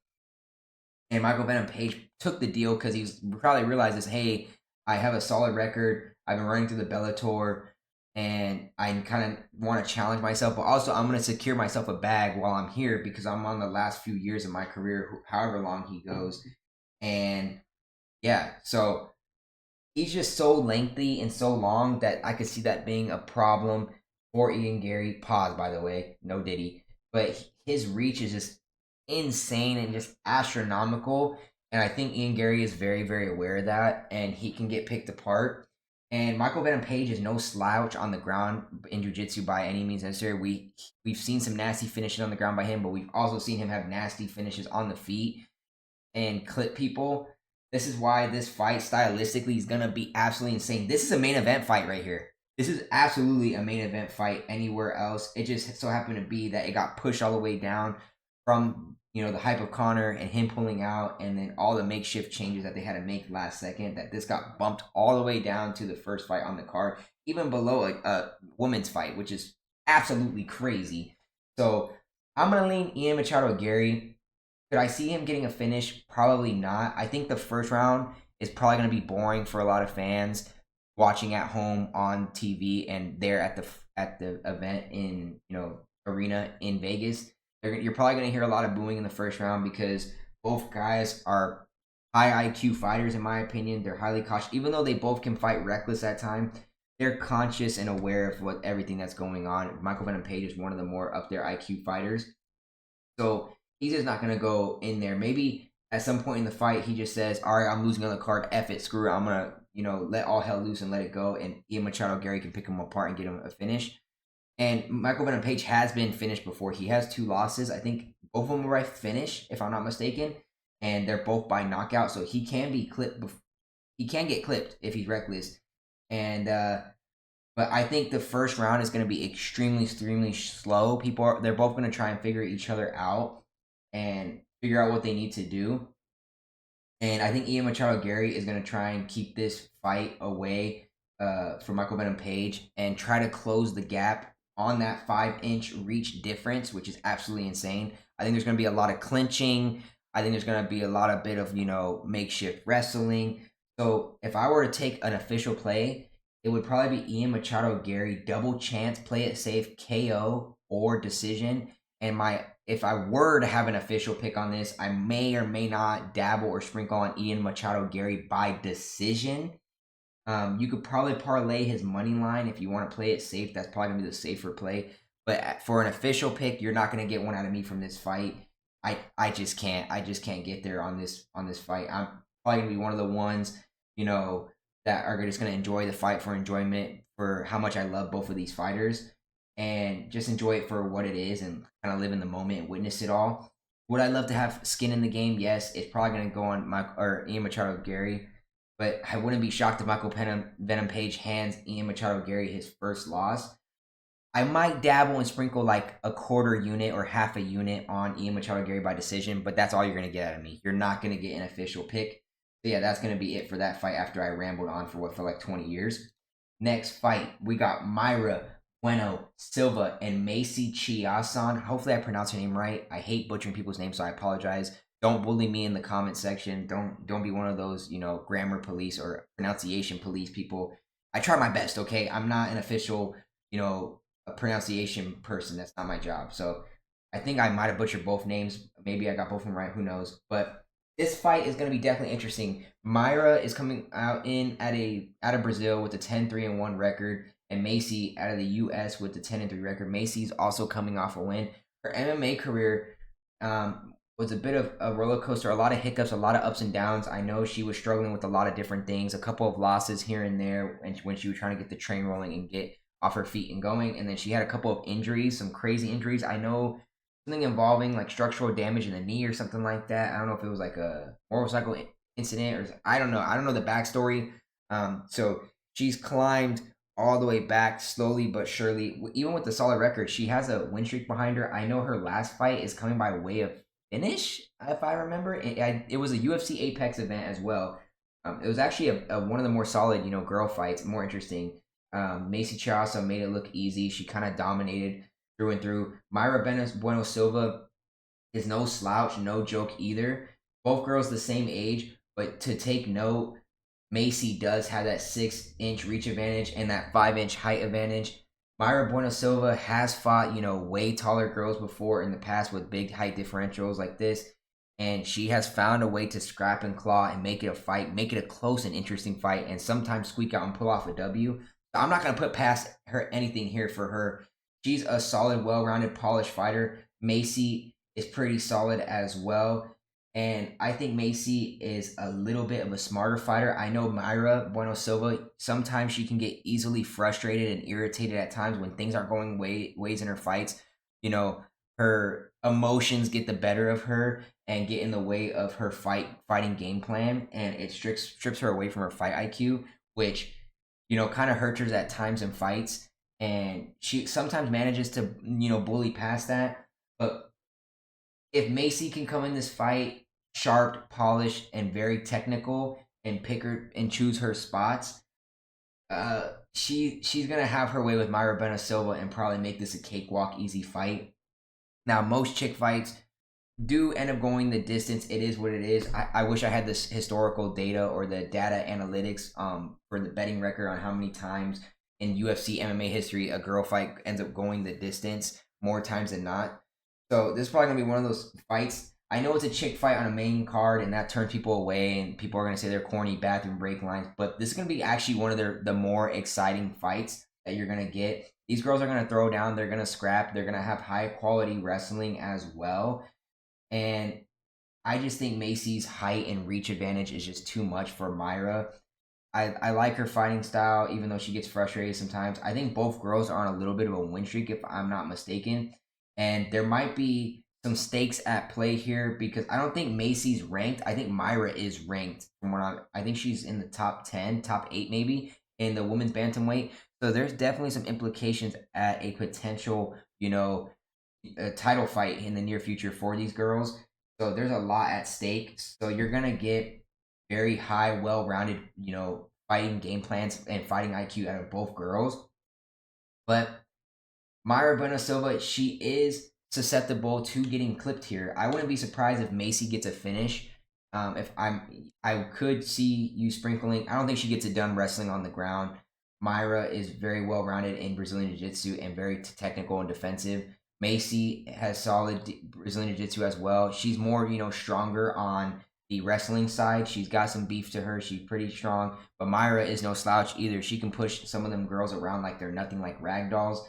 And Michael Venom Page took the deal because he's probably realized this, hey, I have a solid record. I've been running through the Bellator, and I kind of want to challenge myself. But also, I'm going to secure myself a bag while I'm here because I'm on the last few years of my career, however long he goes. And, yeah, so he's just so lengthy and so long that I could see that being a problem for Ian Garry. Pause, by the way. No Diddy. But his reach is just insane and just astronomical. And I think Ian Garry is very, very aware of that. And he can get picked apart. And Michael Venom Page is no slouch on the ground in jiu-jitsu by any means necessary. We've seen some nasty finishes on the ground by him, but we've also seen him have nasty finishes on the feet and clip people. This is why this fight stylistically is going to be absolutely insane. This is a main event fight right here. This is absolutely a main event fight anywhere else. It just so happened to be that it got pushed all the way down from, the hype of Conor and him pulling out and then all the makeshift changes that they had to make last second, that this got bumped all the way down to the first fight on the card, even below a women's fight, which is absolutely crazy. So I'm going to lean Ian Machado Garry. Could I see him getting a finish? Probably not. I think the first round is probably going to be boring for a lot of fans watching at home on TV and there at the event in arena in Vegas. You're probably going to hear a lot of booing in the first round because both guys are high IQ fighters in my opinion. They're highly cautious, even though they both can fight reckless at times. They're conscious and aware of everything that's going on. Michael Venom Page is one of the more up there IQ fighters, so he's just not going to go in there. Maybe at some point in the fight, he just says, all right, I'm losing on the card. F it, screw it. I'm going to, let all hell loose and let it go. And Ian Machado Garry can pick him apart and get him a finish. And Michael Venom Page has been finished before. He has 2 losses. I think both of them were by finish, if I'm not mistaken. And they're both by knockout. So he can be clipped. He can get clipped if he's reckless. And, but I think the first round is going to be extremely, extremely slow. They're both going to try and figure each other out and figure out what they need to do. And I think Ian Machado Garry is going to try and keep this fight away from Michael Venom Page and try to close the gap on that 5-inch reach difference, which is absolutely insane. I think there's going to be a lot of clinching. I think there's going to be a lot of bit of, makeshift wrestling. So if I were to take an official play, it would probably be Ian Machado Garry, double chance, play it safe, KO or decision. And if I were to have an official pick on this, I may or may not dabble or sprinkle on Ian Machado Garry by decision. You could probably parlay his money line if you want to play it safe. That's probably going to be the safer play. But for an official pick, you're not gonna get one out of me from this fight. I just can't get there on this fight. I'm probably gonna be one of the ones, that are just gonna enjoy the fight for enjoyment, for how much I love both of these fighters, and just enjoy it for what it is and kind of live in the moment and witness it all. Would I love to have skin in the game? Yes, it's probably gonna go on Ian Machado Garry, but I wouldn't be shocked if Michael Venom Page hands Ian Machado Garry his first loss. I might dabble and sprinkle like a quarter unit or half a unit on Ian Machado Garry by decision, but that's all you're going to get out of me. You're not going to get an official pick. So yeah, that's going to be it for that fight after I rambled on for what felt like 20 years. Next fight, we got Mayra, Bueno, Silva, and Macy Chiasson. Hopefully I pronounced her name right. I hate butchering people's names, so I apologize. Don't bully me in the comment section. Don't be one of those, grammar police or pronunciation police people. I try my best, okay? I'm not an official, a pronunciation person. That's not my job. So I think I might have butchered both names. Maybe I got both of them right. Who knows? But this fight is going to be definitely interesting. Mayra is coming out out of Brazil with a 10-3-1 record, and Macy out of the U.S. with the 10-3 record. Macy's also coming off a win. Her MMA career was a bit of a roller coaster, a lot of hiccups, a lot of ups and downs. I know she was struggling with a lot of different things, a couple of losses here and there, and when she was trying to get the train rolling and get off her feet and going. And then she had a couple of injuries, some crazy injuries. I know something involving like structural damage in the knee or something like that. I don't know if it was like a motorcycle incident or I don't know. I don't know the backstory. So she's climbed all the way back slowly but surely. Even with the solid record, she has a win streak behind her. I know her last fight is coming by way of finish, if I remember. It was a UFC Apex event as well. It was actually one of the more solid, girl fights, more interesting. Macy Chiasson made it look easy. She kind of dominated through and through. Mayra Bueno Silva is no slouch, no joke either. Both girls the same age, but to take note, Macy does have that 6-inch reach advantage and that 5-inch height advantage. Mayra Bueno Silva has fought, way taller girls before in the past with big height differentials like this. And she has found a way to scrap and claw and make it a fight, make it a close and interesting fight, and sometimes squeak out and pull off a W. I'm not going to put past her anything here for her. She's a solid, well-rounded, polished fighter. Macy is pretty solid as well. And I think Macy is a little bit of a smarter fighter. I know Mayra Bueno Silva, sometimes she can get easily frustrated and irritated at times when things aren't going ways in her fights. Her emotions get the better of her and get in the way of her fighting game plan. And it strips her away from her fight IQ, which kind of hurts her at times in fights, and she sometimes manages to, bully past that. But if Macy can come in this fight sharp, polished, and very technical, and pick her and choose her spots, she's gonna have her way with Mayra Bueno Silva and probably make this a cakewalk, easy fight. Now, most chick fights do end up going the distance. It is what it is. I wish I had this historical data or the data analytics for the betting record on how many times in UFC MMA history a girl fight ends up going the distance, more times than not. So this is probably going to be one of those fights. I know it's a chick fight on a main card, and that turns people away, and people are going to say they're corny bathroom break lines, but this is going to be actually one of the more exciting fights that you're going to get. These girls are going to throw down, they're going to scrap, they're going to have high quality wrestling as well. And I just think Macy's height and reach advantage is just too much for Mayra. I like her fighting style, even though she gets frustrated sometimes. I think both girls are on a little bit of a win streak, if I'm not mistaken. And there might be some stakes at play here because I don't think Macy's ranked. I think Mayra is ranked from what I think she's in the top 10, top 8 maybe in the women's bantamweight. So there's definitely some implications at a potential, a title fight in the near future for these girls. So there's a lot at stake. So you're going to get very high, well-rounded, fighting game plans and fighting IQ out of both girls. But Mayra Bueno Silva, she is susceptible to getting clipped here. I wouldn't be surprised if Macy gets a finish. I could see you sprinkling. I don't think she gets it done wrestling on the ground. Mayra is very well-rounded in Brazilian Jiu-Jitsu and very technical and defensive. Macy has solid Brazilian Jiu-Jitsu as well. She's more, stronger on the wrestling side. She's got some beef to her. She's pretty strong. But Mayra is no slouch either. She can push some of them girls around like they're nothing, like rag dolls.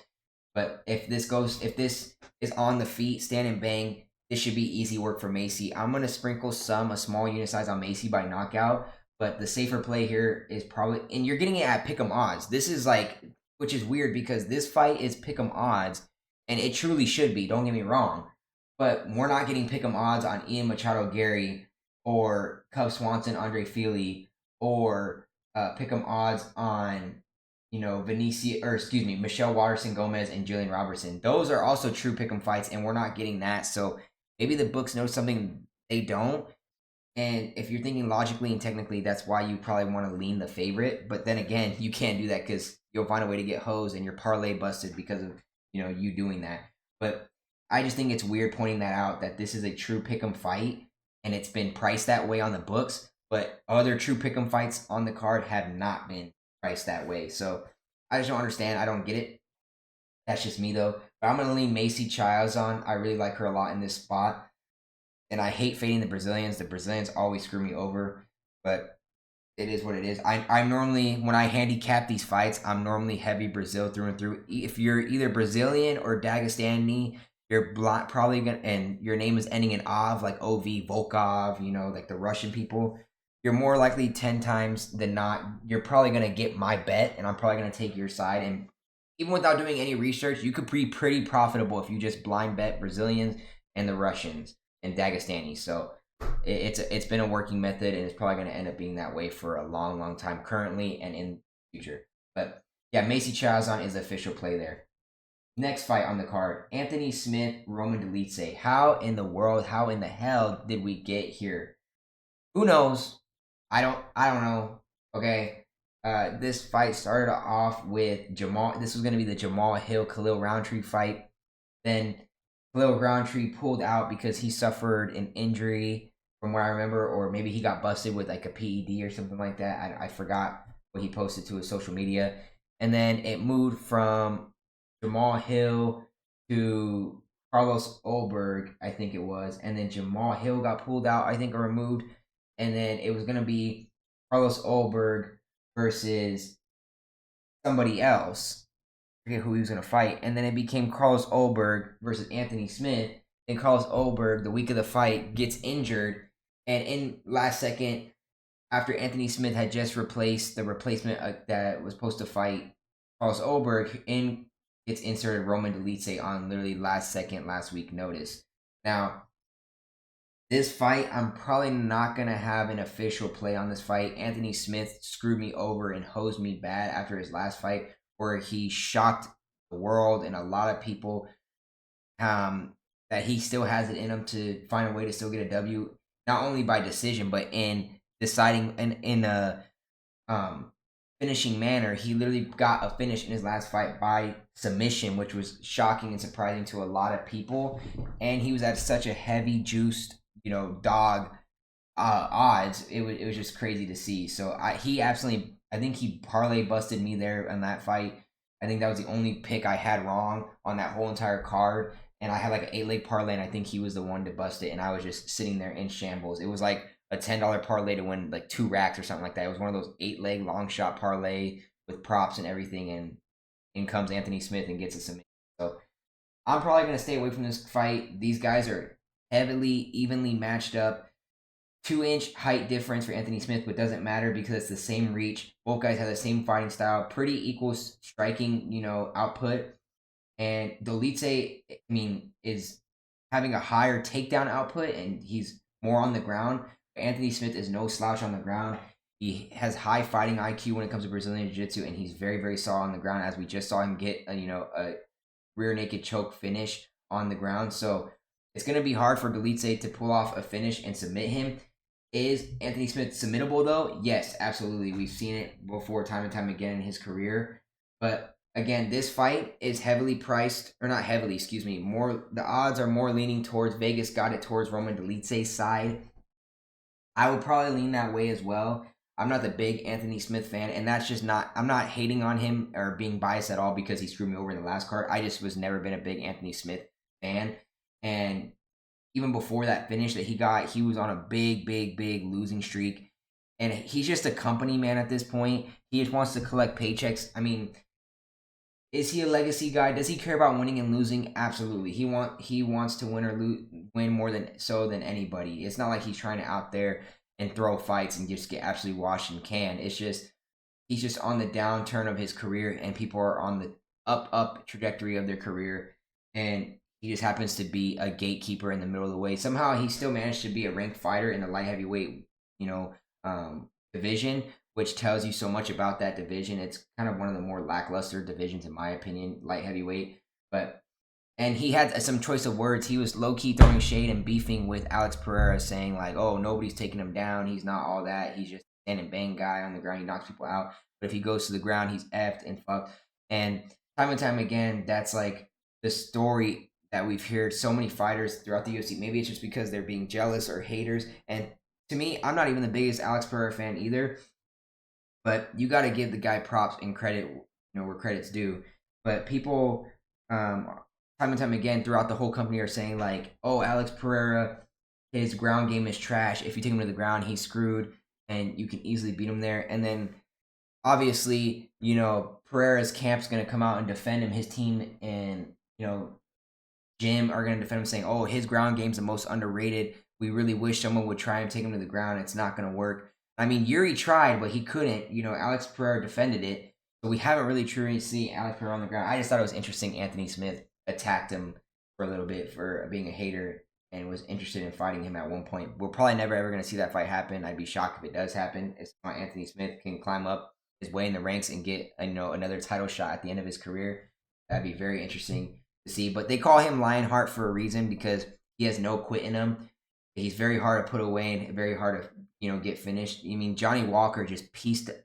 But if this is on the feet, stand and bang, this should be easy work for Macy. I'm going to sprinkle a small unit size on Macy by knockout. But the safer play here is probably, and you're getting it at pick'em odds. This is like, which is weird because this fight is pick'em odds, and it truly should be. Don't get me wrong, but we're not getting pick'em odds on Ian Machado, Garry, or Cub Swanson, Andrei, Fili, or pick'em odds on Vinicius, or excuse me, Michelle Waterson-Gomez and Gillian Robertson. Those are also true pick'em fights, and we're not getting that. So maybe the books know something they don't. And if you're thinking logically and technically, that's why you probably want to lean the favorite. But then again, you can't do that because you'll find a way to get hosed and your parlay busted because of you doing that. But I just think it's weird pointing that out, that this is a true pick'em fight and it's been priced that way on the books. But other true pick'em fights on the card have not been priced that way. So I just don't understand. I don't get it. That's just me though. But I'm gonna lean Macy Chiasson. I really like her a lot in this spot. And I hate fading the Brazilians. The Brazilians always screw me over, but it is what it is. I'm normally, when I handicap these fights, I'm normally heavy Brazil through and through. If you're either Brazilian or Dagestani, you're probably gonna, and your name is ending in Ov, like OV, Volkov, like the Russian people, you're more likely 10 times than not, you're probably gonna get my bet, and I'm probably gonna take your side. And even without doing any research, you could be pretty profitable if you just blind bet Brazilians and the Russians and Dagestani. So it's been a working method, and it's probably going to end up being that way for a long, long time currently and in the future. But yeah, Macy Chiasson is the official play there. Next fight on the card, Anthony Smith, Roman Dolidze. How in the hell did we get here? Who knows? I don't know. Okay. This fight started off with Jamal. This was going to be the Jamal Hill Khalil Roundtree fight. Then Khalil Roundtree pulled out because he suffered an injury from what I remember, or maybe he got busted with like a PED or something like that. I forgot what he posted to his social media. And then it moved from Jamal Hill to Carlos Ulberg, I think it was. And then Jamal Hill got pulled out, I think, or removed. And then it was going to be Carlos Ulberg versus somebody else. I forget who he was going to fight. And then it became Carlos Ulberg versus Anthony Smith. And Carlos Ulberg, the week of the fight, gets injured. And in last second, after Anthony Smith had just replaced the replacement that was supposed to fight Carlos Ulberg, gets inserted Roman Dolidze on literally last week notice. Now, this fight, I'm probably not going to have an official play on this fight. Anthony Smith screwed me over and hosed me bad after his last fight, where he shocked the world and a lot of people that he still has it in him to find a way to still get a W, not only by decision, but in deciding in a finishing manner. He literally got a finish in his last fight by submission, which was shocking and surprising to a lot of people. And he was at such a heavy juiced, dog odds. It was just crazy to see. So I think he parlay busted me there on that fight. I think that was the only pick I had wrong on that whole entire card. And I had like an 8-leg parlay, and I think he was the one to bust it. And I was just sitting there in shambles. It was like a $10 parlay to win like 2 racks or something like that. It was one of those 8-leg long shot parlay with props and everything. And in comes Anthony Smith and gets a submission. So I'm probably going to stay away from this fight. These guys are heavily, evenly matched up. 2-inch height difference for Anthony Smith, but doesn't matter because it's the same reach. Both guys have the same fighting style, pretty equal striking, output. And Dolidze, is having a higher takedown output, and he's more on the ground. Anthony Smith is no slouch on the ground. He has high fighting IQ when it comes to Brazilian Jiu-Jitsu, and he's very, very solid on the ground, as we just saw him get a rear naked choke finish on the ground. So it's going to be hard for Dolidze to pull off a finish and submit him. Is Anthony Smith submittable, though? Yes, absolutely. We've seen it before time and time again in his career. But again, this fight is heavily priced, or not heavily, excuse me. The odds are more leaning towards, Vegas got it towards Roman Dolidze's side. I would probably lean that way as well. I'm not the big Anthony Smith fan, and that's just not, I'm not hating on him or being biased at all because he screwed me over in the last card. I just was never been a big Anthony Smith fan. And even before that finish that he got, he was on a big, big, big losing streak. And he's just a company man at this point. He just wants to collect paychecks. Is he a legacy guy? Does he care about winning and losing? Absolutely. He wants to win or win more than anybody. It's not like he's trying to out there and throw fights and just get absolutely washed and canned. It's just he's just on the downturn of his career, and people are on the up trajectory of their career, and he just happens to be a gatekeeper in the middle of the way. Somehow he still managed to be a ranked fighter in the light heavyweight, division, which tells you so much about that division. It's kind of one of the more lackluster divisions in my opinion, light heavyweight. And he had some choice of words. He was low key throwing shade and beefing with Alex Pereira, saying like, "Oh, nobody's taking him down. He's not all that. He's just a stand and bang guy on the ground. He knocks people out. But if he goes to the ground, he's effed and fucked." And time again, that's like the story that we've heard so many fighters throughout the UFC. Maybe it's just because they're being jealous or haters. And to me, I'm not even the biggest Alex Pereira fan either. But you got to give the guy props and credit, where credit's due. But people, time and time again, throughout the whole company are saying like, "Oh, Alex Pereira, his ground game is trash. If you take him to the ground, he's screwed, and you can easily beat him there." And then, obviously, Pereira's camp's going to come out and defend him. His team and, Jim are going to defend him, saying, "Oh, his ground game's the most underrated. We really wish someone would try and take him to the ground. It's not going to work." I mean, Jiri tried, but he couldn't. Alex Pereira defended it. So we haven't really truly seen Alex Pereira on the ground. I just thought it was interesting Anthony Smith attacked him for a little bit for being a hater and was interested in fighting him at one point. We're probably never ever going to see that fight happen. I'd be shocked if it does happen. It's not Anthony Smith can climb up his way in the ranks and get another title shot at the end of his career. That'd be very interesting to see. But they call him Lionheart for a reason because he has no quit in him. He's very hard to put away and very hard to get finished. I mean, Johnny Walker just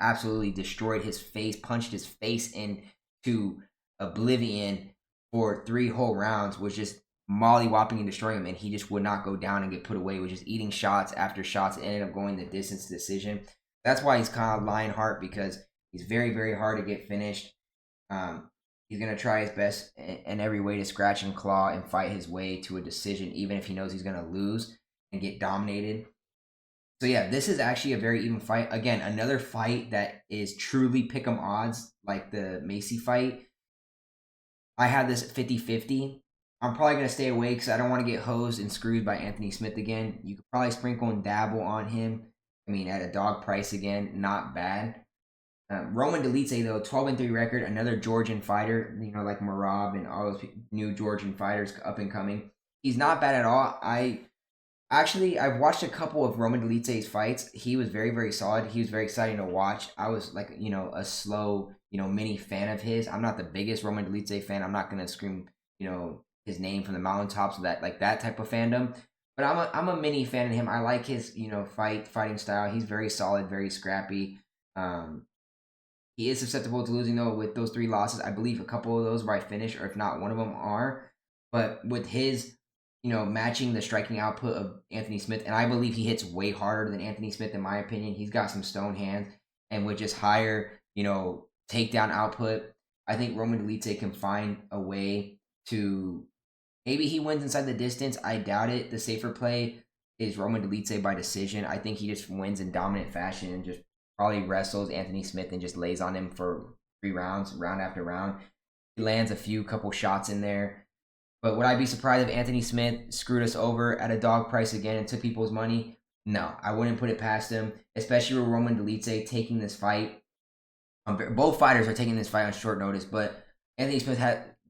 absolutely destroyed his face, punched his face into oblivion for 3 whole rounds, was just molly-whopping and destroying him, and he just would not go down and get put away, was just eating shots after shots. It ended up going the distance decision. That's why he's called Lionheart, because he's very, very hard to get finished. He's going to try his best in every way to scratch and claw and fight his way to a decision, even if he knows he's going to lose and get dominated. So yeah, this is actually a very even fight. Again, another fight that is truly pick'em odds, like the Macy fight. I had this at 50-50. I'm probably going to stay away because I don't want to get hosed and screwed by Anthony Smith again. You could probably sprinkle and dabble on him. I mean, at a dog price again, not bad. Roman Dolidze, though, 12-3 record, another Georgian fighter, like Marab and all those new Georgian fighters up and coming. He's not bad at all. I've watched a couple of Roman Dolidze's fights. He was very, very solid. He was very exciting to watch. I was like, a slow, mini fan of his. I'm not the biggest Roman Dolidze fan. I'm not going to scream, his name from the mountaintops of that type of fandom. But I'm a mini fan of him. I like his, fighting style. He's very solid, very scrappy. He is susceptible to losing, though, with those 3 losses. I believe a couple of those by finish, or if not, one of them are. But with his matching the striking output of Anthony Smith, and I believe he hits way harder than Anthony Smith, in my opinion. He's got some stone hands, and with just higher, takedown output, I think Roman Dolidze can find a way to, maybe he wins inside the distance. I doubt it. The safer play is Roman Dolidze by decision. I think he just wins in dominant fashion and just probably wrestles Anthony Smith and just lays on him for 3 rounds, round after round. He lands a couple shots in there. But would I be surprised if Anthony Smith screwed us over at a dog price again and took people's money? No, I wouldn't put it past him, especially with Roman Dolidze taking this fight. Both fighters are taking this fight on short notice, but Anthony Smith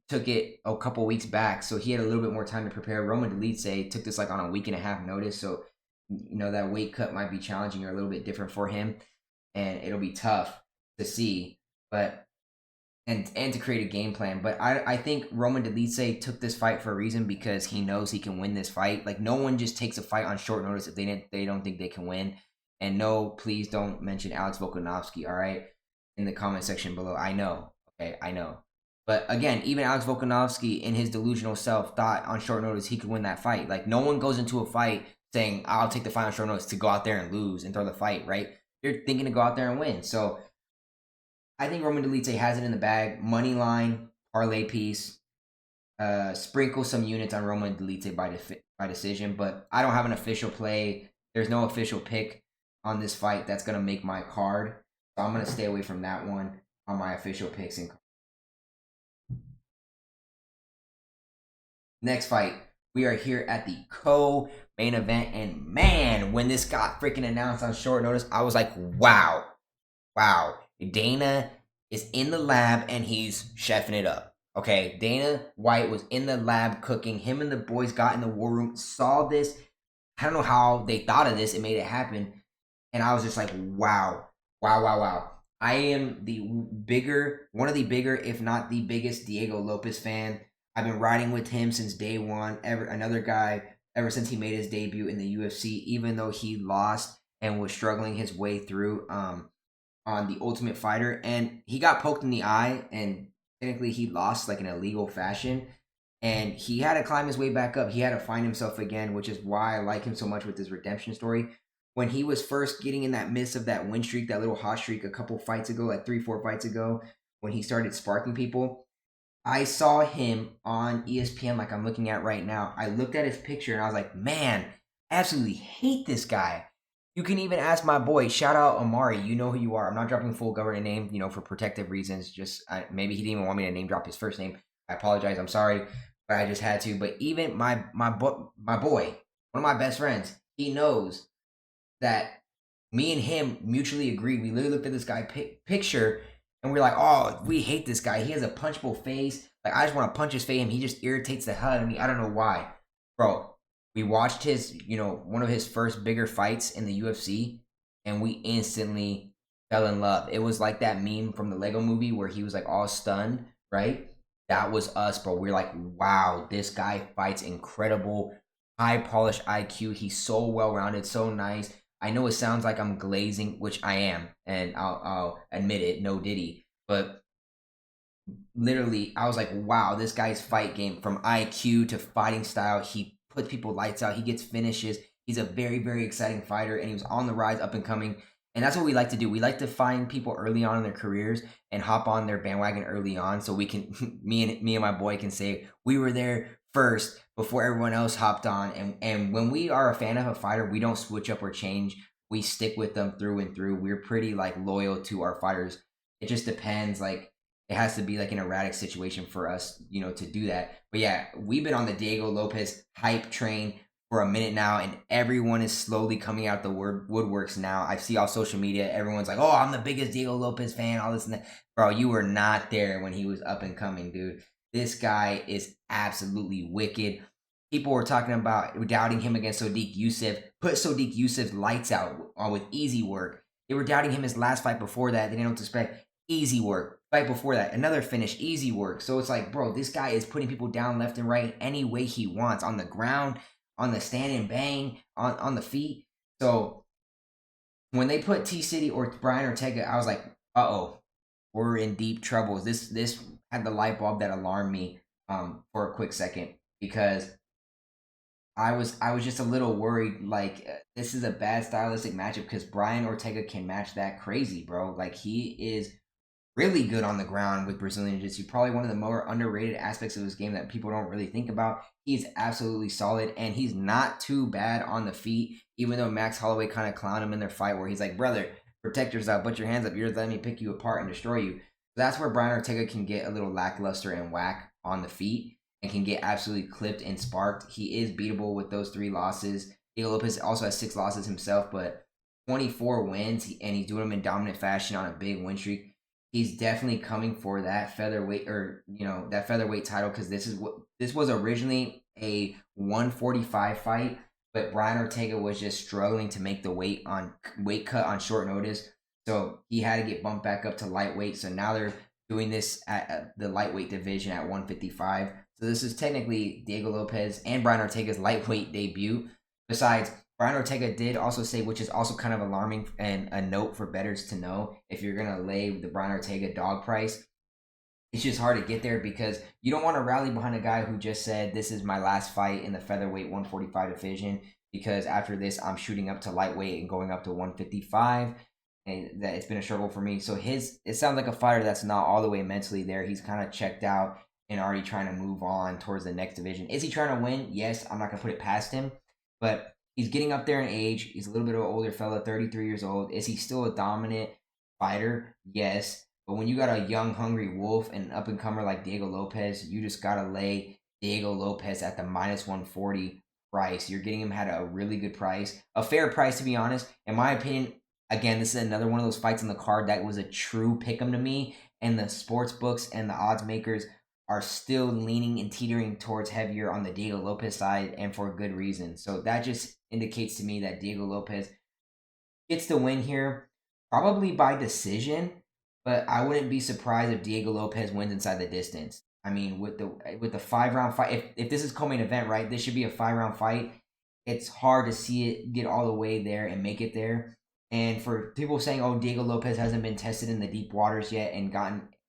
took it a couple weeks back, so he had a little bit more time to prepare. Roman Dolidze took this on a week and a half notice, so that weight cut might be challenging or a little bit different for him, and it'll be tough to see. But and to create a game plan. But I think Roman Dolidze took this fight for a reason, because he knows he can win this fight. Like, no one just takes a fight on short notice if they don't think they can win. And no, please don't mention Alex Volkanovski, all right, in the comment section below. I know, okay, I know. But again, even Alex Volkanovski in his delusional self thought on short notice he could win that fight. Like, no one goes into a fight saying, "I'll take the fight on short notice," to go out there and lose and throw the fight, right? You're thinking to go out there and win. So I think Roman Dolidze has it in the bag. Money line, parlay piece, sprinkle some units on Roman Dolidze by decision. But I don't have an official play. There's no official pick on this fight that's going to make my card. So I'm going to stay away from that one on my official picks. Next fight, we are here at the co-main event, and man, when this got freaking announced on short notice, I was like, wow. Dana is in the lab and he's chefing it up. Okay, Dana White was in the lab cooking. Him and the boys got in the war room, saw this. I don't know how they thought of this and made it happen. And I was just like, wow. I am one of the bigger, if not the biggest Diego Lopez fan. I've been riding with him since day one. Another guy, ever since he made his debut in the UFC, even though he lost and was struggling his way through on the Ultimate Fighter, and he got poked in the eye, and technically he lost like in a legal fashion, and he had to climb his way back up. He had to find himself again, which is why I like him so much with his redemption story. When he was first getting in that midst of that win streak, that little hot streak a couple fights ago, like 3-4 fights ago, when he started sparking people, I saw him on ESPN like I'm looking at right now. I looked at his picture and I was like, man, I absolutely hate this guy. You can even ask my boy, shout out Amari, you know who you are. I'm not dropping full government name, for protective reasons. Just maybe he didn't even want me to name drop his first name. I apologize, I'm sorry, but I just had to. But even my boy, one of my best friends, he knows that me and him mutually agreed. We literally looked at this guy picture and we're like, oh, we hate this guy. He has a punchable face. Like, I just want to punch his face and he just irritates the hell out of me. I don't know why. Bro, we watched his, one of his first bigger fights in the UFC and we instantly fell in love. It was like that meme from the Lego movie where he was like all stunned, right? That was us, bro. We're like, wow, this guy fights incredible, high polished IQ. He's so well rounded, so nice. I know it sounds like I'm glazing, which I am, and I'll admit it, no diddy. But literally, I was like, wow, this guy's fight game, from IQ to fighting style, he puts people lights out, he gets finishes. He's a very, very exciting fighter, and he was on the rise, up and coming. And that's what we like to do. We like to find people early on in their careers and hop on their bandwagon early on, so we can, me and my boy can say we were there first before everyone else hopped on. And when we are a fan of a fighter, we don't switch up or change. We stick with them through and through. We're pretty like loyal to our fighters. It just depends. Like, it has to be like an erratic situation for us, to do that. But yeah, we've been on the Diego Lopez hype train for a minute now, and everyone is slowly coming out the woodworks now. I see on social media, everyone's like, oh, I'm the biggest Diego Lopez fan, all this and that. Bro, you were not there when he was up and coming, dude. This guy is absolutely wicked. People were talking about doubting him against Sodiq Yusuff. Put Sodiq Yusuff's lights out with easy work. They were doubting him his last fight before that. They didn't know what to expect. Easy work. Fight before that, another finish, easy work. So it's like, bro, this guy is putting people down left and right any way he wants, on the ground, on the stand and bang, on the feet. So when they put T-City or Brian Ortega, I was like, uh-oh, we're in deep trouble. This had the light bulb that alarmed me for a quick second, because I was just a little worried. Like, this is a bad stylistic matchup, because Brian Ortega can match that crazy, bro. Like, he is really good on the ground with Brazilian Jiu-Jitsu. Probably one of the more underrated aspects of his game that people don't really think about. He's absolutely solid, and he's not too bad on the feet, even though Max Holloway kind of clowned him in their fight where he's like, brother, protect yourself, put your hands up, you're letting me pick you apart and destroy you. That's where Brian Ortega can get a little lackluster and whack on the feet and can get absolutely clipped and sparked. He is beatable with those 3 losses. Diego Lopez also has 6 losses himself, but 24 wins, and he's doing them in dominant fashion on a big win streak. He's definitely coming for that featherweight, or that featherweight title, because this was originally a 145 fight, but Brian Ortega was just struggling to make the weight cut on short notice, so he had to get bumped back up to lightweight. So now they're doing this at the lightweight division at 155. So this is technically Diego Lopez and Brian Ortega's lightweight debut. Besides, Brian Ortega did also say, which is also kind of alarming and a note for bettors to know, if you're going to lay the Brian Ortega dog price, it's just hard to get there, because you don't want to rally behind a guy who just said, this is my last fight in the featherweight 145 division, because after this, I'm shooting up to lightweight and going up to 155, and that it's been a struggle for me. So it sounds like a fighter that's not all the way mentally there. He's kind of checked out and already trying to move on towards the next division. Is he trying to win? Yes, I'm not going to put it past him, but he's getting up there in age. He's a little bit of an older fella, 33 years old. Is he still a dominant fighter? Yes. But when you got a young, hungry wolf and an up-and-comer like Diego Lopez, you just got to lay Diego Lopez at the -140 price. You're getting him at a really good price, a fair price to be honest. In my opinion, again, this is another one of those fights on the card that was a true pick'em to me, and the sports books and the odds makers are still leaning and teetering towards heavier on the Diego Lopez side, and for a good reason. So that just indicates to me that Diego Lopez gets the win here, probably by decision, but I wouldn't be surprised if Diego Lopez wins inside the distance. I mean, with the 5-round fight, if this is co-main event, right, this should be a 5-round fight. It's hard to see it get all the way there and make it there. And for people saying, "Oh, Diego Lopez hasn't been tested in the deep waters yet and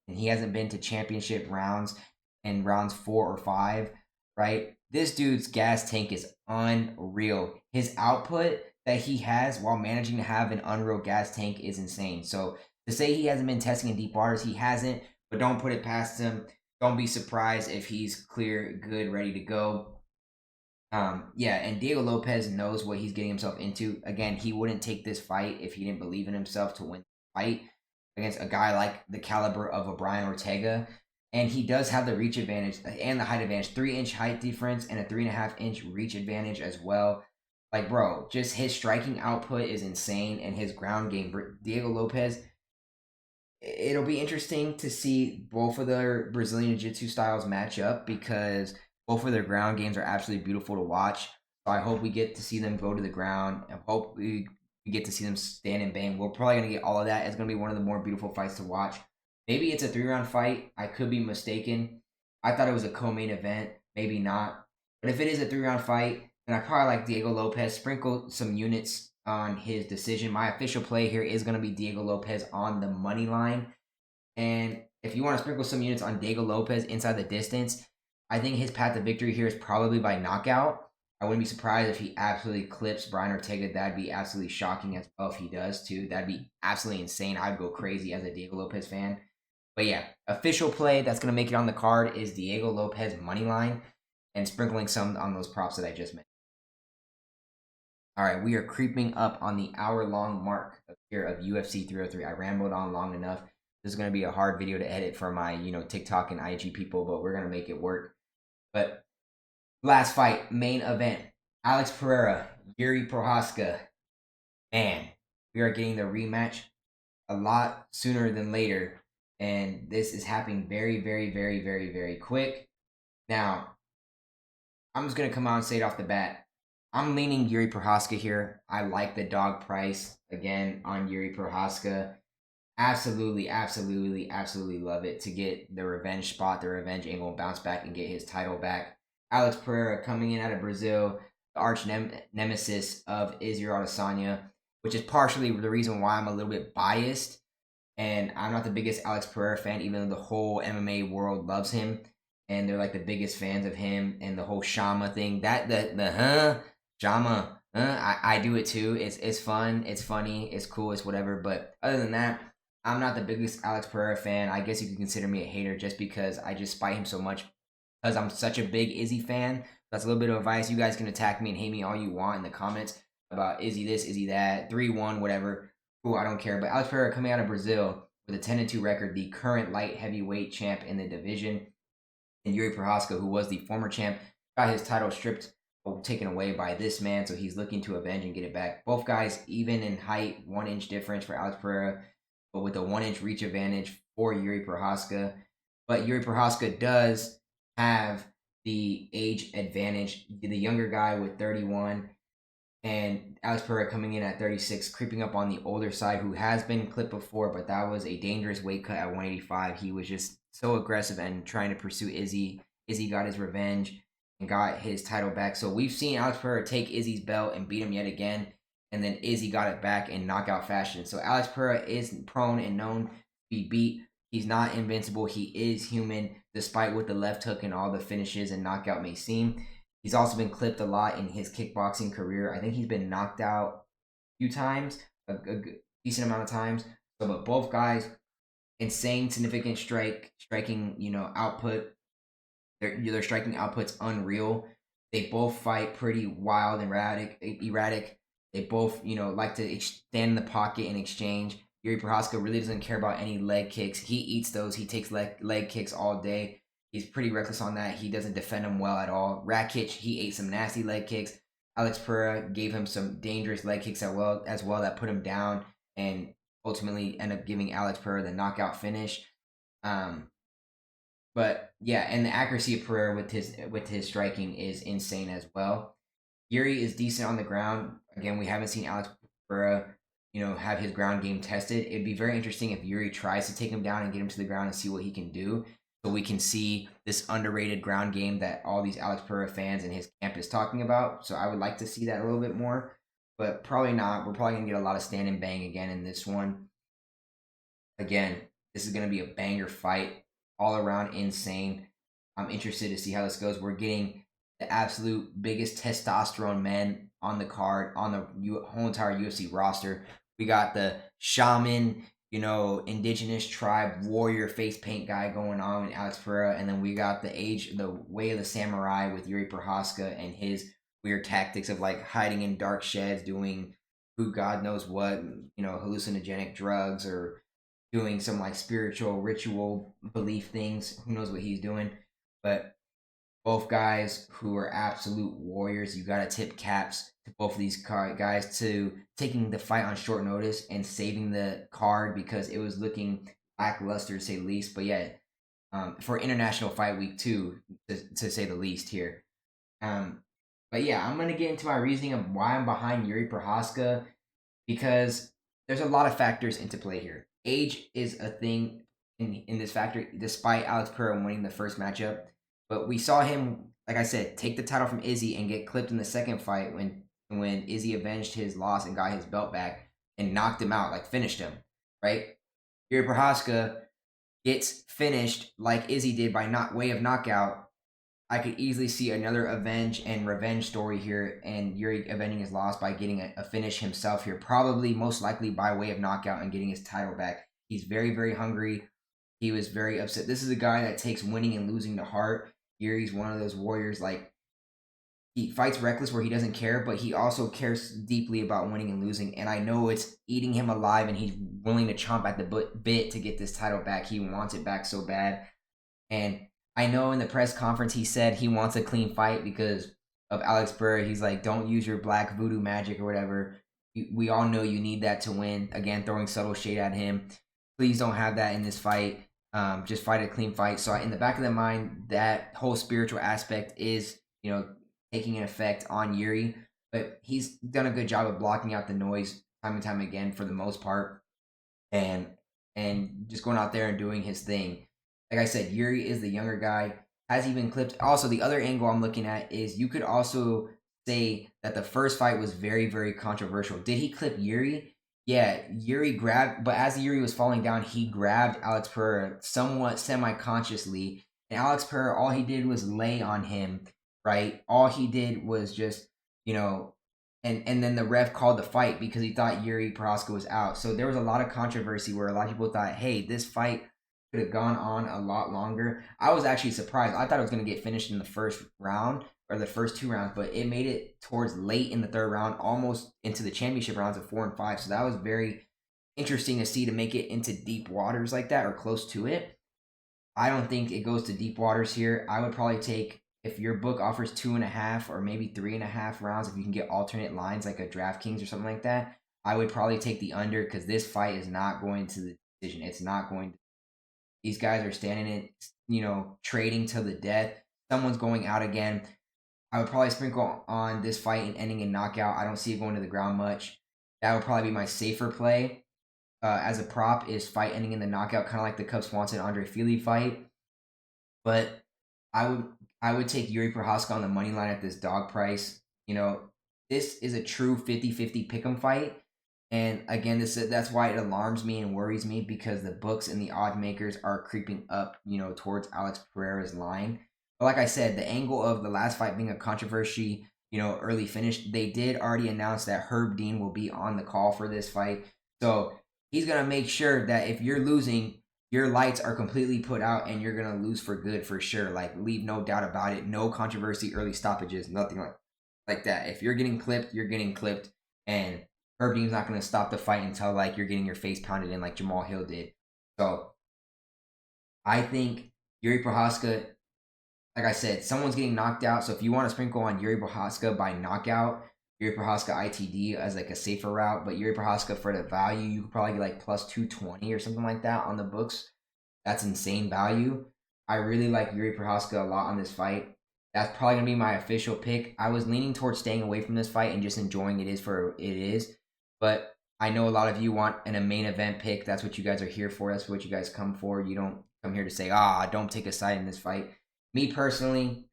he hasn't been to championship rounds and rounds 4 or 5," right? This dude's gas tank is unreal. His output that he has while managing to have an unreal gas tank is insane. So to say he hasn't been testing in deep waters, he hasn't, but don't put it past him. Don't be surprised if he's clear, good, ready to go. Yeah, and Diego Lopez knows what he's getting himself into. Again, he wouldn't take this fight if he didn't believe in himself to win the fight against a guy like the caliber of a Brian Ortega. And he does have the reach advantage and the height advantage, 3-inch height difference and a 3.5-inch reach advantage as well. Like, bro, just his striking output is insane, and his ground game. Diego Lopez, it'll be interesting to see both of their Brazilian Jiu-Jitsu styles match up, because both of their ground games are absolutely beautiful to watch. So I hope we get to see them go to the ground. I hope we get to see them stand and bang. We're probably going to get all of that. It's going to be one of the more beautiful fights to watch. Maybe it's a 3-round fight. I could be mistaken. I thought it was a co-main event. Maybe not. But if it is a 3-round fight, then I probably like Diego Lopez. Sprinkle some units on his decision. My official play here is going to be Diego Lopez on the money line. And if you want to sprinkle some units on Diego Lopez inside the distance, I think his path to victory here is probably by knockout. I wouldn't be surprised if he absolutely clips Brian Ortega. That'd be absolutely shocking as well if he does too. That'd be absolutely insane. I'd go crazy as a Diego Lopez fan. But yeah, official play that's going to make it on the card is Diego Lopez money line, and sprinkling some on those props that I just mentioned. All right, we are creeping up on the hour-long mark here of UFC 303. I rambled on long enough. This is going to be a hard video to edit for my, TikTok and IG people, but we're going to make it work. But last fight, main event, Alex Pereira, Jiri Prochazka. Man, we are getting the rematch a lot sooner than later, and this is happening very, very, very, very, very quick. Now, I'm just going to come out and say it off the bat. I'm leaning Jiri Prochazka here. I like the dog price, again, on Jiri Prochazka. Absolutely, absolutely, absolutely love it to get the revenge spot, the revenge angle, bounce back and get his title back. Alex Pereira coming in out of Brazil, the arch nemesis of Israel Adesanya, which is partially the reason why I'm a little bit biased. And I'm not the biggest Alex Pereira fan, even though the whole MMA world loves him. And they're like the biggest fans of him, and the whole Shama thing. Shama, I do it too. It's fun, it's funny, it's cool, it's whatever. But other than that, I'm not the biggest Alex Pereira fan. I guess you could consider me a hater just because I just spite him so much because I'm such a big Izzy fan. That's a little bit of advice. You guys can attack me and hate me all you want in the comments about Izzy this, Izzy that, 3-1, whatever. Cool, I don't care. But Alex Pereira coming out of Brazil with a 10-2 record, the current light heavyweight champ in the division. And Jiri Prochazka, who was the former champ, got his title stripped or taken away by this man, so he's looking to avenge and get it back. Both guys even in height, 1-inch difference for Alex Pereira, but with a 1-inch reach advantage for Jiri Prochazka. But Jiri Prochazka does have the age advantage. The younger guy with 31, and Alex Pereira coming in at 36, creeping up on the older side, who has been clipped before, but that was a dangerous weight cut at 185. He was just so aggressive and trying to pursue Izzy. Izzy got his revenge and got his title back. So we've seen Alex Pereira take Izzy's belt and beat him yet again, and then Izzy got it back in knockout fashion. So Alex Pereira is prone and known to be beat. He's not invincible. He is human, despite what the left hook and all the finishes and knockout may seem. He's also been clipped a lot in his kickboxing career. I think he's been knocked out a few times, a decent amount of times. So, but both guys, insane, significant striking, output. Their striking output's unreal. They both fight pretty wild and erratic. They both, like to stand in the pocket and exchange. Jiri Prochazka really doesn't care about any leg kicks. He eats those. He takes leg kicks all day. He's pretty reckless on that. He doesn't defend him well at all. Rakic, he ate some nasty leg kicks. Alex Pereira gave him some dangerous leg kicks as well that put him down and ultimately end up giving Alex Pereira the knockout finish. But yeah, and the accuracy of Pereira with his striking is insane as well. Jiri is decent on the ground. Again, we haven't seen Alex Pereira, have his ground game tested. It'd be very interesting if Jiri tries to take him down and get him to the ground and see what he can do. So we can see this underrated ground game that all these Alex Pereira fans and his camp is talking about. So I would like to see that a little bit more, but probably not. We're probably going to get a lot of stand and bang again in this one. Again, this is going to be a banger fight, all around insane. I'm interested to see how this goes. We're getting the absolute biggest testosterone men on the card, on the whole entire UFC roster. We got the shaman, indigenous tribe warrior face paint guy going on with Alex Pereira, and then we got the way of the samurai with Jiri Prochazka and his weird tactics of like hiding in dark sheds, doing who God knows what, hallucinogenic drugs or doing some like spiritual ritual belief things. Who knows what he's doing? But both guys who are absolute warriors. You got to tip caps to both of these guys to taking the fight on short notice and saving the card because it was looking lackluster to say the least. But yeah, for International Fight Week 2, to say the least here. But yeah, I'm going to get into my reasoning of why I'm behind Jiri Prochazka because there's a lot of factors into play here. Age is a thing in this factor, despite Alex Pereira winning the first matchup. But we saw him, like I said, take the title from Izzy and get clipped in the second fight when Izzy avenged his loss and got his belt back and knocked him out, like finished him, right? Jiri Prochazka gets finished like Izzy did by way of knockout. I could easily see another avenge and revenge story here and Jiri avenging his loss by getting a finish himself here, probably most likely by way of knockout and getting his title back. He's very, very hungry. He was very upset. This is a guy that takes winning and losing to heart. Jiri's one of those warriors, like, he fights reckless where he doesn't care, but he also cares deeply about winning and losing. And I know it's eating him alive, and he's willing to chomp at the bit to get this title back. He wants it back so bad. And I know in the press conference he said he wants a clean fight because of Alex Pereira. He's like, don't use your black voodoo magic or whatever. We all know you need that to win. Again, throwing subtle shade at him. Please don't have that in this fight. Just fight a clean fight. So in the back of the mind, that whole spiritual aspect is, taking an effect on Jiri. But he's done a good job of blocking out the noise time and time again for the most part. And just going out there and doing his thing. Like I said, Jiri is the younger guy. Has he been clipped? Also, the other angle I'm looking at is you could also say that the first fight was very, very controversial. Did he clip Jiri? Yeah, Jiri grabbed, but as Jiri was falling down, he grabbed Alex Pereira somewhat semi-consciously. And Alex Pereira, all he did was lay on him, right? All he did was just, and then the ref called the fight because he thought Jiri Prochazka was out. So there was a lot of controversy where a lot of people thought, hey, this fight could have gone on a lot longer. I was actually surprised. I thought it was going to get finished in the first round or the first 2 rounds, but it made it towards late in the third round, almost into the championship rounds of 4 and 5. So that was very interesting to see, to make it into deep waters like that or close to it. I don't think it goes to deep waters here. I would probably take, if your book offers 2.5 or maybe 3.5 rounds, if you can get alternate lines like a DraftKings or something like that, I would probably take the under because this fight is not going to the decision. It's not going to. These guys are standing in, trading till the death. Someone's going out again. I would probably sprinkle on this fight and ending in knockout. I don't see it going to the ground much. That would probably be my safer play as a prop, is fight ending in the knockout, kind of like the Cub Swanson Andrei Fili fight. But I would take Jiri Prochazka on the money line at this dog price. This is a true 50-50 pick'em fight. And again, that's why it alarms me and worries me, because the books and the odd makers are creeping up, towards Alex Pereira's line. But like I said, the angle of the last fight being a controversy, early finish, they did already announce that Herb Dean will be on the call for this fight. So he's going to make sure that if you're losing, your lights are completely put out and you're going to lose for good, for sure. Like, leave no doubt about it. No controversy, early stoppages, nothing like that. If you're getting clipped, you're getting clipped. And Herb Dean's not going to stop the fight until, like, you're getting your face pounded in like Jamal Hill did. So I think Jiri Prochazka like I said, someone's getting knocked out. So if you want to sprinkle on Jiri Prochazka by knockout, Jiri Prochazka ITD as like a safer route, but Jiri Prochazka for the value, you could probably get like plus 220 or something like that on the books. That's insane value. I really like Jiri Prochazka a lot on this fight. That's probably gonna be my official pick. I was leaning towards staying away from this fight and just enjoying it is, but I know a lot of you want a main event pick. That's what you guys are here for. That's what you guys come for. You don't come here to say, don't take a side in this fight. Me personally,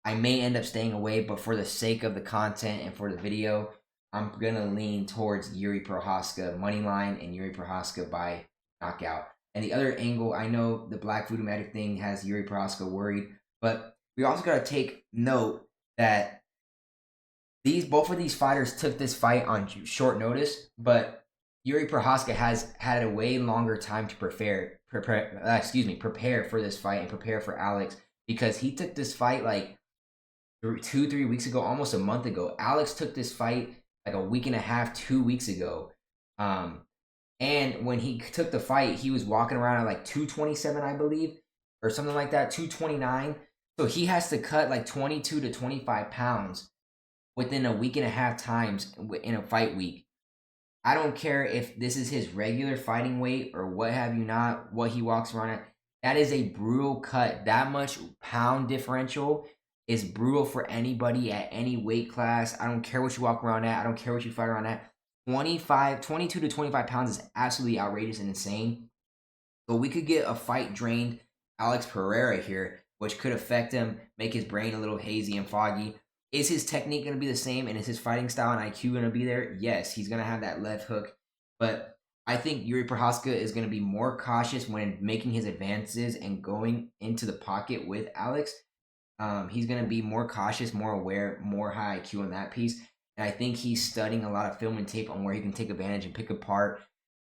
I may end up staying away, but for the sake of the content and for the video, I'm gonna lean towards Jiri Prochazka money line and Jiri Prochazka by knockout. And the other angle, I know the Black Voodoo Magic thing has Jiri Prochazka worried, but we also got to take note that both of these fighters took this fight on short notice, but Jiri Prochazka has had a way longer time to prepare for this fight and prepare for Alex, because he took this fight like 2-3 weeks ago, almost a month ago. Alex took this fight like a week and a half, 2 weeks ago. And when he took the fight, he was walking around at like 227, I believe, or something like that, 229. So he has to cut like 22 to 25 pounds within a week and a half times in a fight week. I don't care if this is his regular fighting weight or what have you not, what he walks around at. That is a brutal cut. That much pound differential is brutal for anybody at any weight class. I don't care what you walk around at. I don't care what you fight around at. 22 to 25 pounds is absolutely outrageous and insane. So we could get a fight drained Alex Pereira here, which could affect him, make his brain a little hazy and foggy. Is his technique going to be the same, and is his fighting style and IQ going to be there? Yes, he's going to have that left hook. But I think Jiri Prochazka is going to be more cautious when making his advances and going into the pocket with Alex. He's going to be more cautious, more aware, more high IQ on that piece. And I think he's studying a lot of film and tape on where he can take advantage and pick apart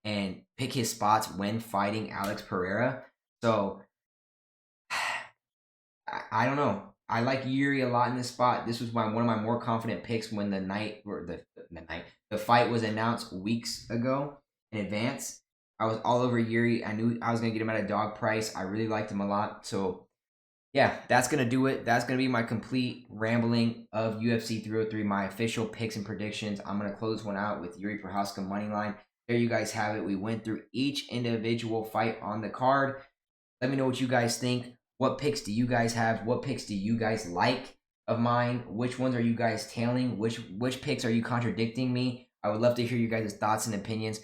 and pick his spots when fighting Alex Pereira. So I don't know. I like Jiri a lot in this spot. This was one of my more confident picks when the fight was announced weeks ago in advance. I was all over Jiri. I knew I was gonna get him at a dog price. I really liked him a lot. So yeah, that's gonna do it. That's gonna be my complete rambling of UFC 303, my official picks and predictions. I'm gonna close one out with Jiri Prochazka money line. There you guys have it. We went through each individual fight on the card. Let me know what you guys think. What picks do you guys have? What picks do you guys like of mine? Which ones are you guys tailing? Which picks are you contradicting me? I would love to hear you guys' thoughts and opinions.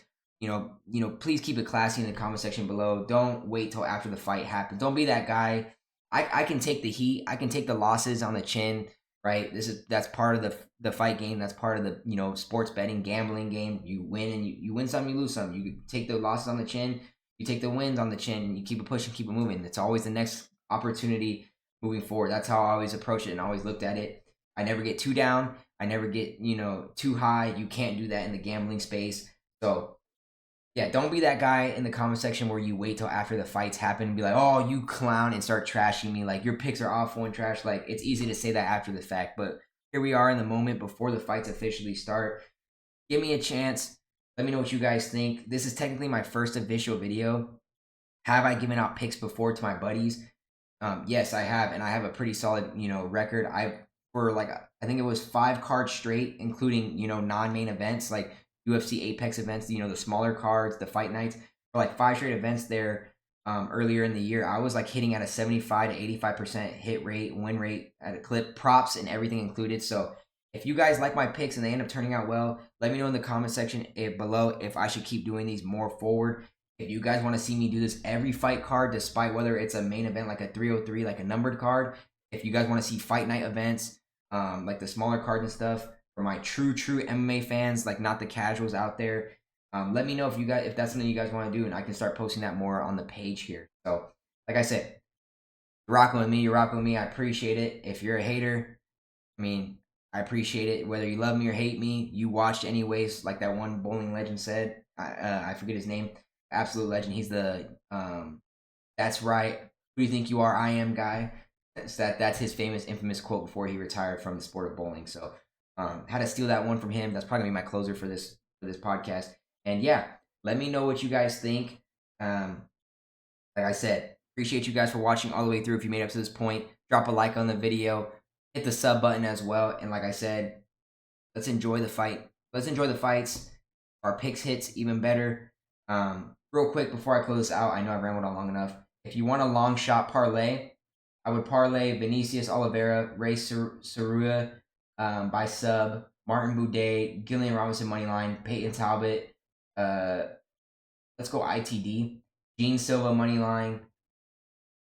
Please keep it classy in the comment section below. Don't wait till after the fight happens. Don't be that guy. I can take the heat. I can take the losses on the chin, right? That's part of the fight game. That's part of the sports betting, gambling game. You win and you win some, you lose some. You take the losses on the chin. You take the wins on the chin, and you keep it pushing, keep it moving. It's always the next opportunity moving forward. That's how I always approach it and always looked at it. I never get too down. I never get, too high. You can't do that in the gambling space. So yeah, don't be that guy in the comment section where you wait till after the fights happen and be like, oh, you clown, and start trashing me. Like, your picks are awful and trash. Like, it's easy to say that after the fact, but here we are in the moment before the fights officially start. Give me a chance. Let me know what you guys think. This is technically my first official video. Have I given out picks before to my buddies? Yes, I have, and I have a pretty solid, record. I think it was 5 cards straight, including, non-main events like UFC Apex events, the smaller cards, the fight nights, for like 5 straight events there. Earlier in the year, I was like hitting at a 75 to 85% hit rate, win rate at a clip, props and everything included. So if you guys like my picks and they end up turning out well, let me know in the comment section below if I should keep doing these more forward. If you guys want to see me do this every fight card, despite whether it's a main event like a 303, like a numbered card, if you guys want to see fight night events, like the smaller cards and stuff, for my true MMA fans, like not the casuals out there, let me know if that's something you guys want to do, and I can start posting that more on the page here. So, like I said, you're rocking with me. I appreciate it. If you're a hater, I appreciate it. Whether you love me or hate me, you watched anyways. Like that one bowling legend said, I forget his name. Absolute legend. He's the that's right. Who do you think you are? I am guy. That's his infamous quote before he retired from the sport of bowling. So had to steal that one from him. That's probably gonna be my closer for this podcast. And yeah, let me know what you guys think. Like I said, appreciate you guys for watching all the way through. If you made it up to this point, drop a like on the video, hit the sub button as well. And like I said, let's enjoy the fight. Let's enjoy the fights. Our picks hits even better. Real quick before I close this out, I know I rambled on long enough. If you want a long shot parlay, I would parlay Vinicius, Oliveira, Ray Tsuruya by sub, Martin Buday, Gillian Robinson moneyline, Payton Talbott. Let's go ITD. Gene Silva moneyline,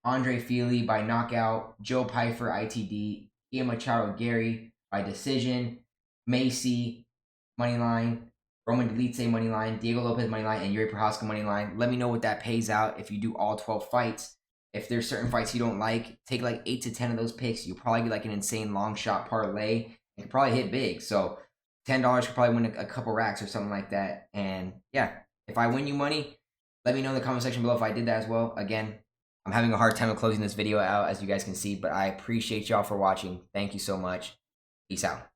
Andrei Fili by knockout, Joe Pyfer ITD, Ian Machado Garry by decision, Macy moneyline, Roman Delite moneyline, Diego Lopez moneyline, and Yuri Prochazka moneyline. Let me know what that pays out if you do all 12 fights. If there's certain fights you don't like, take like 8 to 10 of those picks. You'll probably get like an insane long shot parlay. You could probably hit big. So $10 could probably win a couple racks or something like that. And yeah, if I win you money, let me know in the comment section below if I did that as well. Again, I'm having a hard time of closing this video out, as you guys can see, but I appreciate y'all for watching. Thank you so much. Peace out.